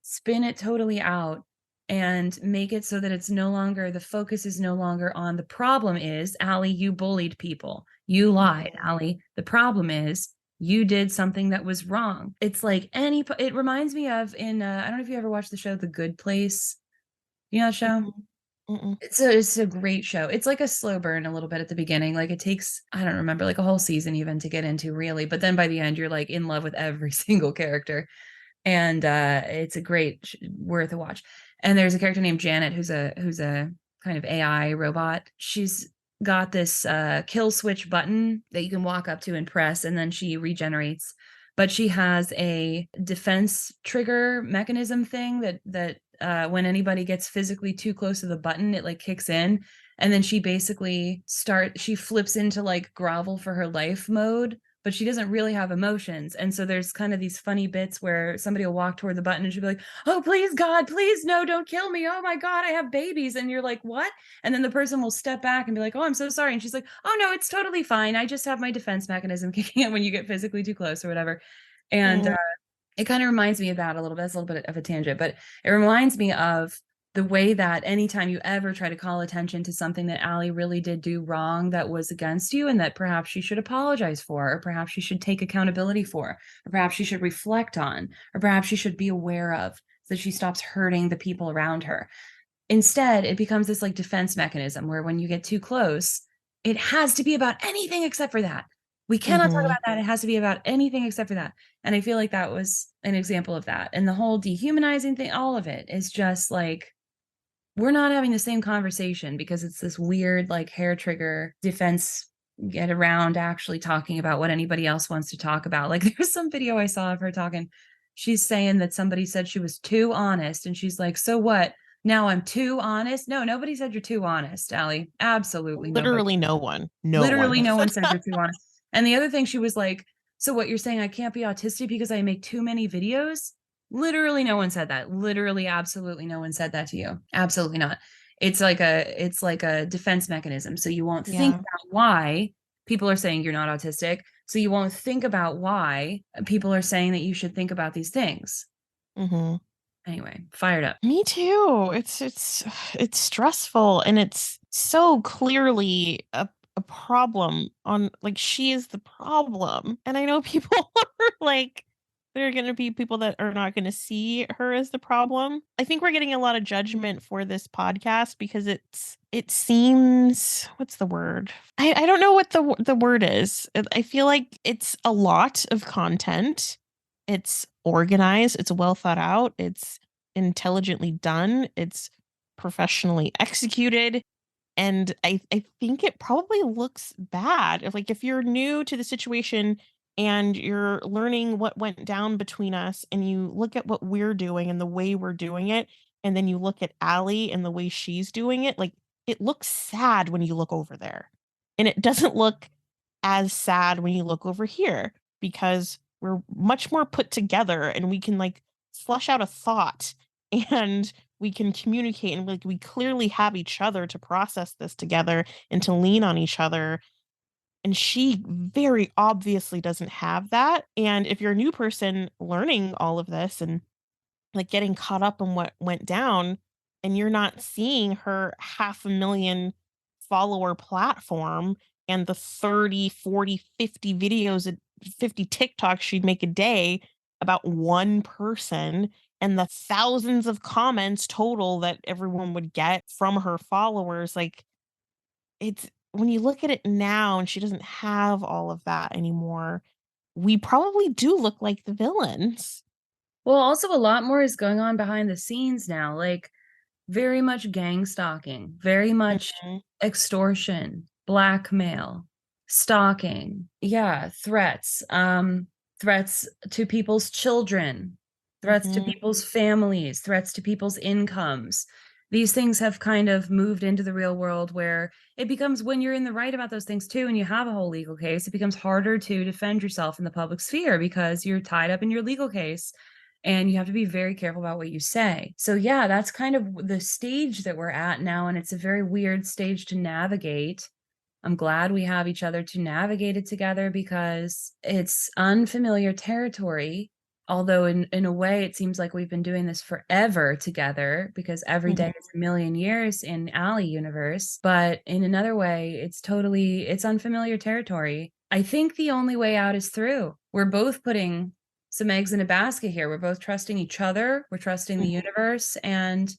spin it totally out and make it so that it's no longer, the focus is no longer on the problem is, Allie, you bullied people. You lied, Allie. The problem is you did something that was wrong. It's like it reminds me of I don't know if you ever watched the show The Good Place. You know that show? It's a great show. It's like a slow burn a little bit at the beginning. Like it takes, I don't remember, like a whole season even to get into really. But then by the end, you're like in love with every single character. And it's a great worth a watch. And there's a character named Janet who's a kind of AI robot. She's got this kill switch button that you can walk up to and press, and then she regenerates. But she has a defense trigger mechanism thing that when anybody gets physically too close to the button, it like kicks in. And then she basically she flips into like grovel for her life mode, but she doesn't really have emotions. And so there's kind of these funny bits where somebody will walk toward the button and she'll be like, oh, please, God, please, no, don't kill me. Oh my God, I have babies. And you're like, what? And then the person will step back and be like, oh, I'm so sorry. And she's like, oh no, it's totally fine. I just have my defense mechanism kicking in when you get physically too close or whatever. And it kind of reminds me of that a little bit. It's a little bit of a tangent, but it reminds me of the way that anytime you ever try to call attention to something that Allie really did do wrong that was against you and that perhaps she should apologize for, or perhaps she should take accountability for, or perhaps she should reflect on, or perhaps she should be aware of, so that she stops hurting the people around her. Instead, it becomes this like defense mechanism where when you get too close, it has to be about anything except for that. We cannot talk about that. It has to be about anything except for that. And I feel like that was an example of that. And the whole dehumanizing thing, all of it is just like, we're not having the same conversation because it's this weird like hair trigger defense get around actually talking about what anybody else wants to talk about. Like there's some video I saw of her talking. She's saying that somebody said she was too honest. And she's like, so what? Now I'm too honest? No, nobody said you're too honest, Allie. Absolutely Literally nobody. no one. Literally no one said you're too honest. And the other thing, she was like, so what, you're saying I can't be autistic because I make too many videos? Literally no one said that. Literally, absolutely no one said that to you. Absolutely not. It's like a defense mechanism. So you won't think about why people are saying you're not autistic. So you won't think about why people are saying that you should think about these things. Anyway, fired up. Me too. It's stressful, and it's so clearly a problem on, like, she is the problem. And I know people are like, there are going to be people that are not going to see her as the problem. I think we're getting a lot of judgment for this podcast because it seems, what's the word? I don't know what the word is. I feel like it's a lot of content. It's organized, it's well thought out, it's intelligently done, it's professionally executed. And I think it probably looks bad. If you're new to the situation and you're learning what went down between us, and you look at what we're doing and the way we're doing it, and then you look at Allie and the way she's doing it, like, it looks sad when you look over there. And it doesn't look as sad when you look over here, because we're much more put together and we can like flush out a thought, and we can communicate, and like we clearly have each other to process this together and to lean on each other. And she very obviously doesn't have that. And if you're a new person learning all of this and like getting caught up in what went down, and you're not seeing her 500,000 follower platform and the 30, 40, 50 videos, 50 TikToks she'd make a day about one person, and the thousands of comments total that everyone would get from her followers, like, it's, when you look at it now and she doesn't have all of that anymore, we probably do look like the villains. Well, also a lot more is going on behind the scenes now, like very much gang stalking, very much extortion, blackmail, stalking. Yeah, threats. Threats to people's children, threats to people's families, threats to people's incomes. These things have kind of moved into the real world where it becomes, when you're in the right about those things too, and you have a whole legal case, it becomes harder to defend yourself in the public sphere because you're tied up in your legal case and you have to be very careful about what you say. So yeah, that's kind of the stage that we're at now, and it's a very weird stage to navigate. I'm glad we have each other to navigate it together because it's unfamiliar territory. Although in a way, it seems like we've been doing this forever together because every day is a million years in Allie universe. But in another way, it's unfamiliar territory. I think the only way out is through. We're both putting some eggs in a basket here. We're both trusting each other. We're trusting the universe and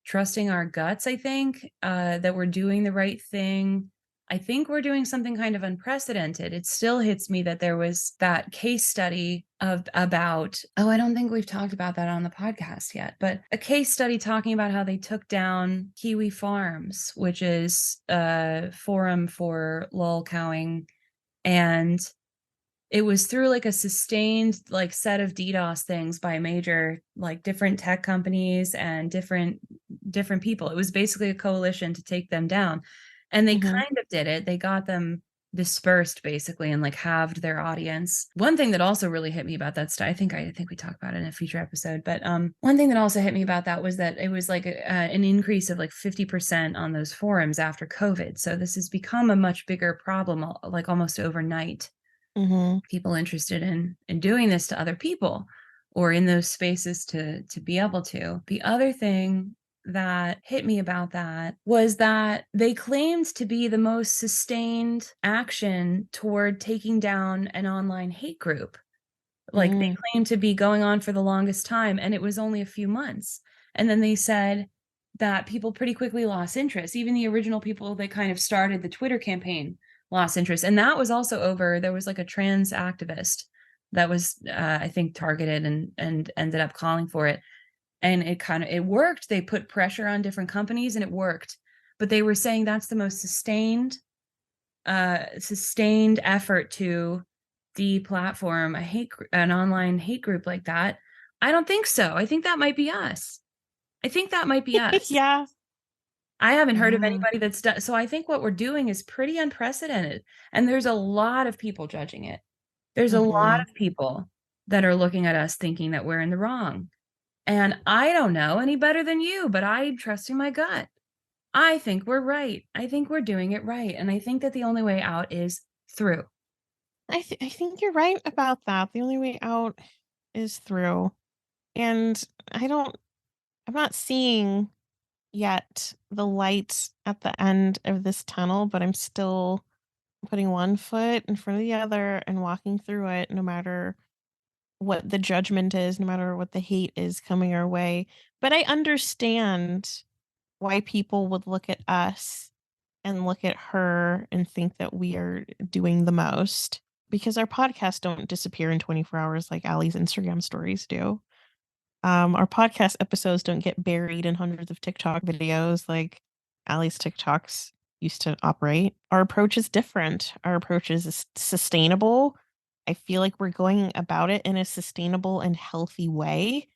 trusting our guts, I think, that we're doing the right thing. I think we're doing something kind of unprecedented. It still hits me that there was that case study about, I don't think we've talked about that on the podcast yet, but a case study talking about how they took down Kiwi Farms, which is a forum for lol cowing. And it was through like a sustained like set of DDoS things by major like different tech companies and different people. It was basically a coalition to take them down. And they kind of did it. They got them dispersed basically and like halved their audience. One thing that also really hit me about that stuff, I think we talked about it in a future episode, but one thing that also hit me about that was that it was like an increase of like 50% on those forums after COVID. So this has become a much bigger problem, like almost overnight. People interested in doing this to other people or in those spaces to be able to. The other thing that hit me about that was that they claimed to be the most sustained action toward taking down an online hate group. Like they claimed to be going on for the longest time, and it was only a few months. And then they said that people pretty quickly lost interest. Even the original people that kind of started the Twitter campaign lost interest. And that was also over. There was like a trans activist that was, I think, targeted and ended up calling for it. And it worked. They put pressure on different companies and it worked. But they were saying that's the most sustained effort to deplatform an online hate group like that. I don't think so. I think that might be us. Yeah. I haven't heard of anybody that's done. So I think what we're doing is pretty unprecedented. And there's a lot of people judging it. There's a lot of people that are looking at us thinking that we're in the wrong. And I don't know any better than you, but I'm trusting my gut. I think we're right. I think we're doing it right. And I think that the only way out is through. I think you're right about that. The only way out is through. And I'm not seeing yet the light at the end of this tunnel, but I'm still putting one foot in front of the other and walking through it, no matter what the judgment is, no matter what the hate is coming our way. But I understand why people would look at us and look at her and think that we are doing the most, because our podcasts don't disappear in 24 hours like Allie's Instagram stories do. Our podcast episodes don't get buried in hundreds of TikTok videos like Allie's TikToks used to operate. Our approach is different. Our approach is sustainable. I feel like we're going about it in a sustainable and healthy way.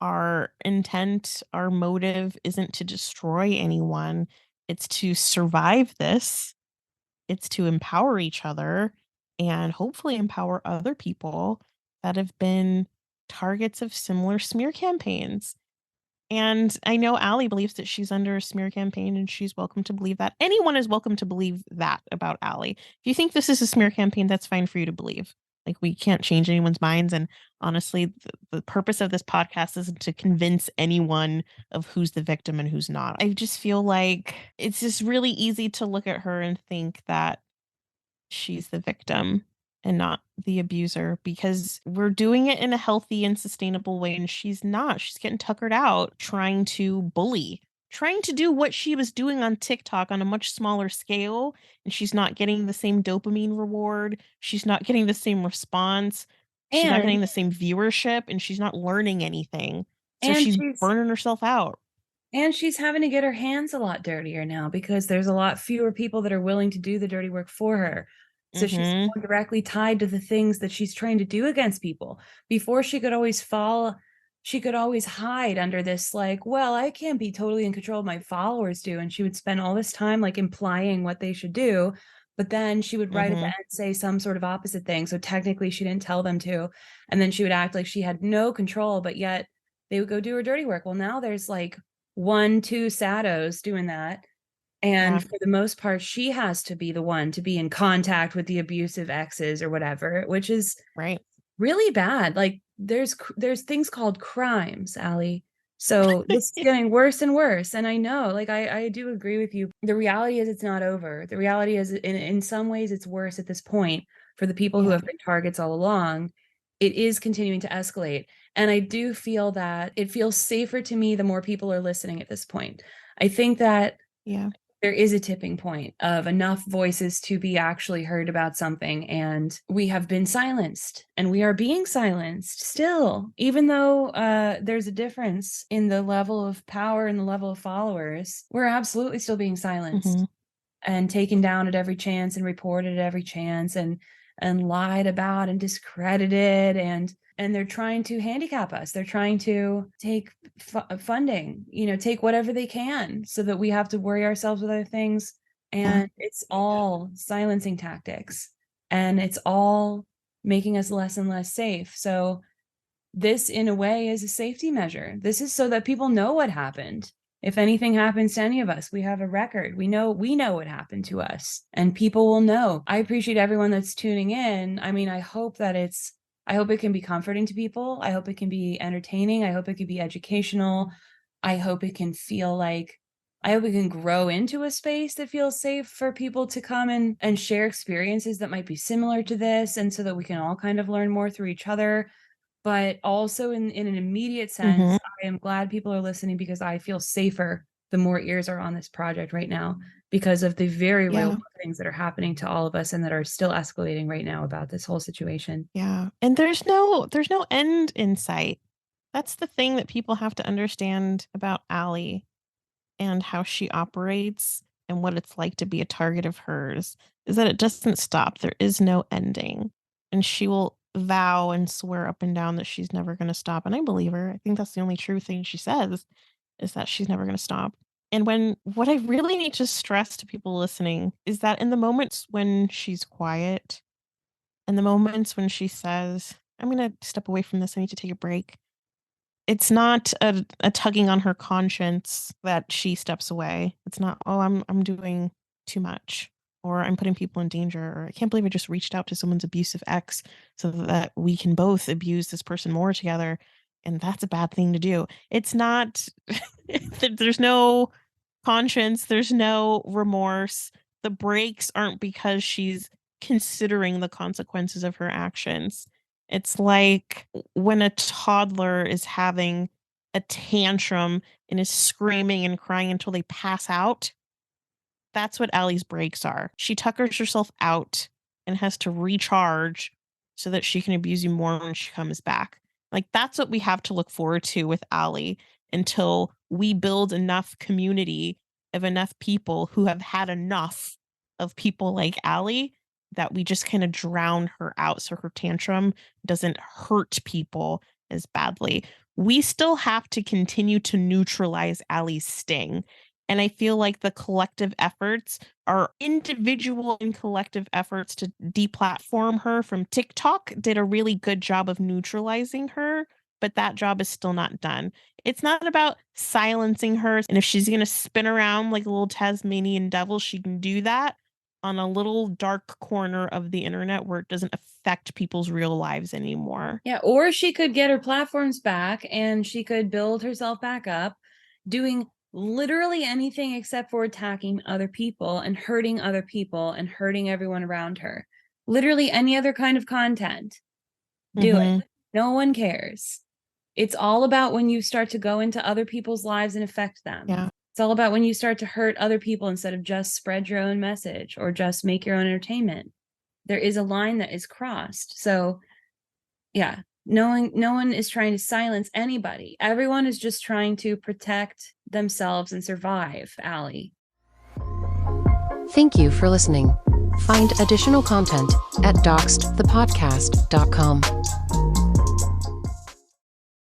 Our intent, our motive isn't to destroy anyone, it's to survive this, it's to empower each other and hopefully empower other people that have been targets of similar smear campaigns. And I know Allie believes that she's under a smear campaign, and she's welcome to believe that. Anyone is welcome to believe that about Allie. If you think this is a smear campaign, that's fine for you to believe. Like, we can't change anyone's minds. And honestly, the purpose of this podcast isn't to convince anyone of who's the victim and who's not. I just feel like it's just really easy to look at her and think that she's the victim and not the abuser, because we're doing it in a healthy and sustainable way, and she's not. She's getting tuckered out trying to bully, trying to do what she was doing on TikTok on a much smaller scale, and she's not getting the same dopamine reward. She's not getting the same response. She's not getting the same viewership, and she's not learning anything. So she's burning herself out. And she's having to get her hands a lot dirtier now because there's a lot fewer people that are willing to do the dirty work for her. So she's more directly tied to the things that she's trying to do against people. Before, she could always hide under this, like, well, I can't be totally in control of my followers do. And she would spend all this time like implying what they should do. But then she would write at the end, say some sort of opposite thing. So technically she didn't tell them to. And then she would act like she had no control, but yet they would go do her dirty work. Well, now there's like 1-2 Sados doing that. And for the most part, she has to be the one to be in contact with the abusive exes or whatever, which is really bad. Like there's things called crimes, Allie. So this is getting worse and worse. And I know, like, I do agree with you. The reality is it's not over. The reality is in some ways it's worse at this point for the people who have been targets all along. It is continuing to escalate. And I do feel that it feels safer to me the more people are listening at this point. I think that there is a tipping point of enough voices to be actually heard about something. And we have been silenced, and we are being silenced still, even though there's a difference in the level of power and the level of followers. We're absolutely still being silenced and taken down at every chance and reported at every chance and lied about and discredited, and they're trying to handicap us. They're trying to take funding, take whatever they can so that we have to worry ourselves with other things. And it's all silencing tactics, and it's all making us less and less safe. So this, in a way, is a safety measure. This is so that people know what happened. If anything happens to any of us, we have a record. We know what happened to us, and people will know. I appreciate everyone that's tuning in. I mean, I hope it can be comforting to people. I hope it can be entertaining. I hope it can be educational. I hope it can feel like, I hope we can grow into a space that feels safe for people to come and share experiences that might be similar to this. And so that we can all kind of learn more through each other. But also in an immediate sense, I am glad people are listening because I feel safer the more ears are on this project right now because of the very real things that are happening to all of us and that are still escalating right now about this whole situation. Yeah. And there's no end in sight. That's the thing that people have to understand about Allie and how she operates and what it's like to be a target of hers is that it doesn't stop. There is no ending. And she will vow and swear up and down that she's never going to stop. And I believe her. I think that's the only true thing she says is that she's never going to stop. And what I really need to stress to people listening is that in the moments when she's quiet and the moments when she says, I'm going to step away from this, I need to take a break, it's not a tugging on her conscience that she steps away. It's not, oh, I'm doing too much, or I'm putting people in danger, or I can't believe I just reached out to someone's abusive ex so that we can both abuse this person more together. And that's a bad thing to do. It's not, there's no conscience, there's no remorse. The breaks aren't because she's considering the consequences of her actions. It's like when a toddler is having a tantrum and is screaming and crying until they pass out. That's what Allie's breaks are. She tuckers herself out and has to recharge so that she can abuse you more when she comes back. Like, that's what we have to look forward to with Allie until we build enough community of enough people who have had enough of people like Allie that we just kind of drown her out so her tantrum doesn't hurt people as badly. We still have to continue to neutralize Allie's sting. And I feel like the collective efforts are individual and collective efforts to deplatform her from TikTok did a really good job of neutralizing her, but that job is still not done. It's not about silencing her. And if she's going to spin around like a little Tasmanian devil, she can do that on a little dark corner of the internet where it doesn't affect people's real lives anymore. Yeah, or she could get her platforms back and she could build herself back up doing literally anything except for attacking other people and hurting everyone around her. Literally any other kind of content. Do it. No one cares. It's all about when you start to go into other people's lives and affect them. Yeah. It's all about when you start to hurt other people instead of just spread your own message or just make your own entertainment. There is a line that is crossed. So yeah, no one is trying to silence anybody. Everyone is just trying to protect themselves and survive, Allie. Thank you for listening. Find additional content at doxxedthepodcast.com.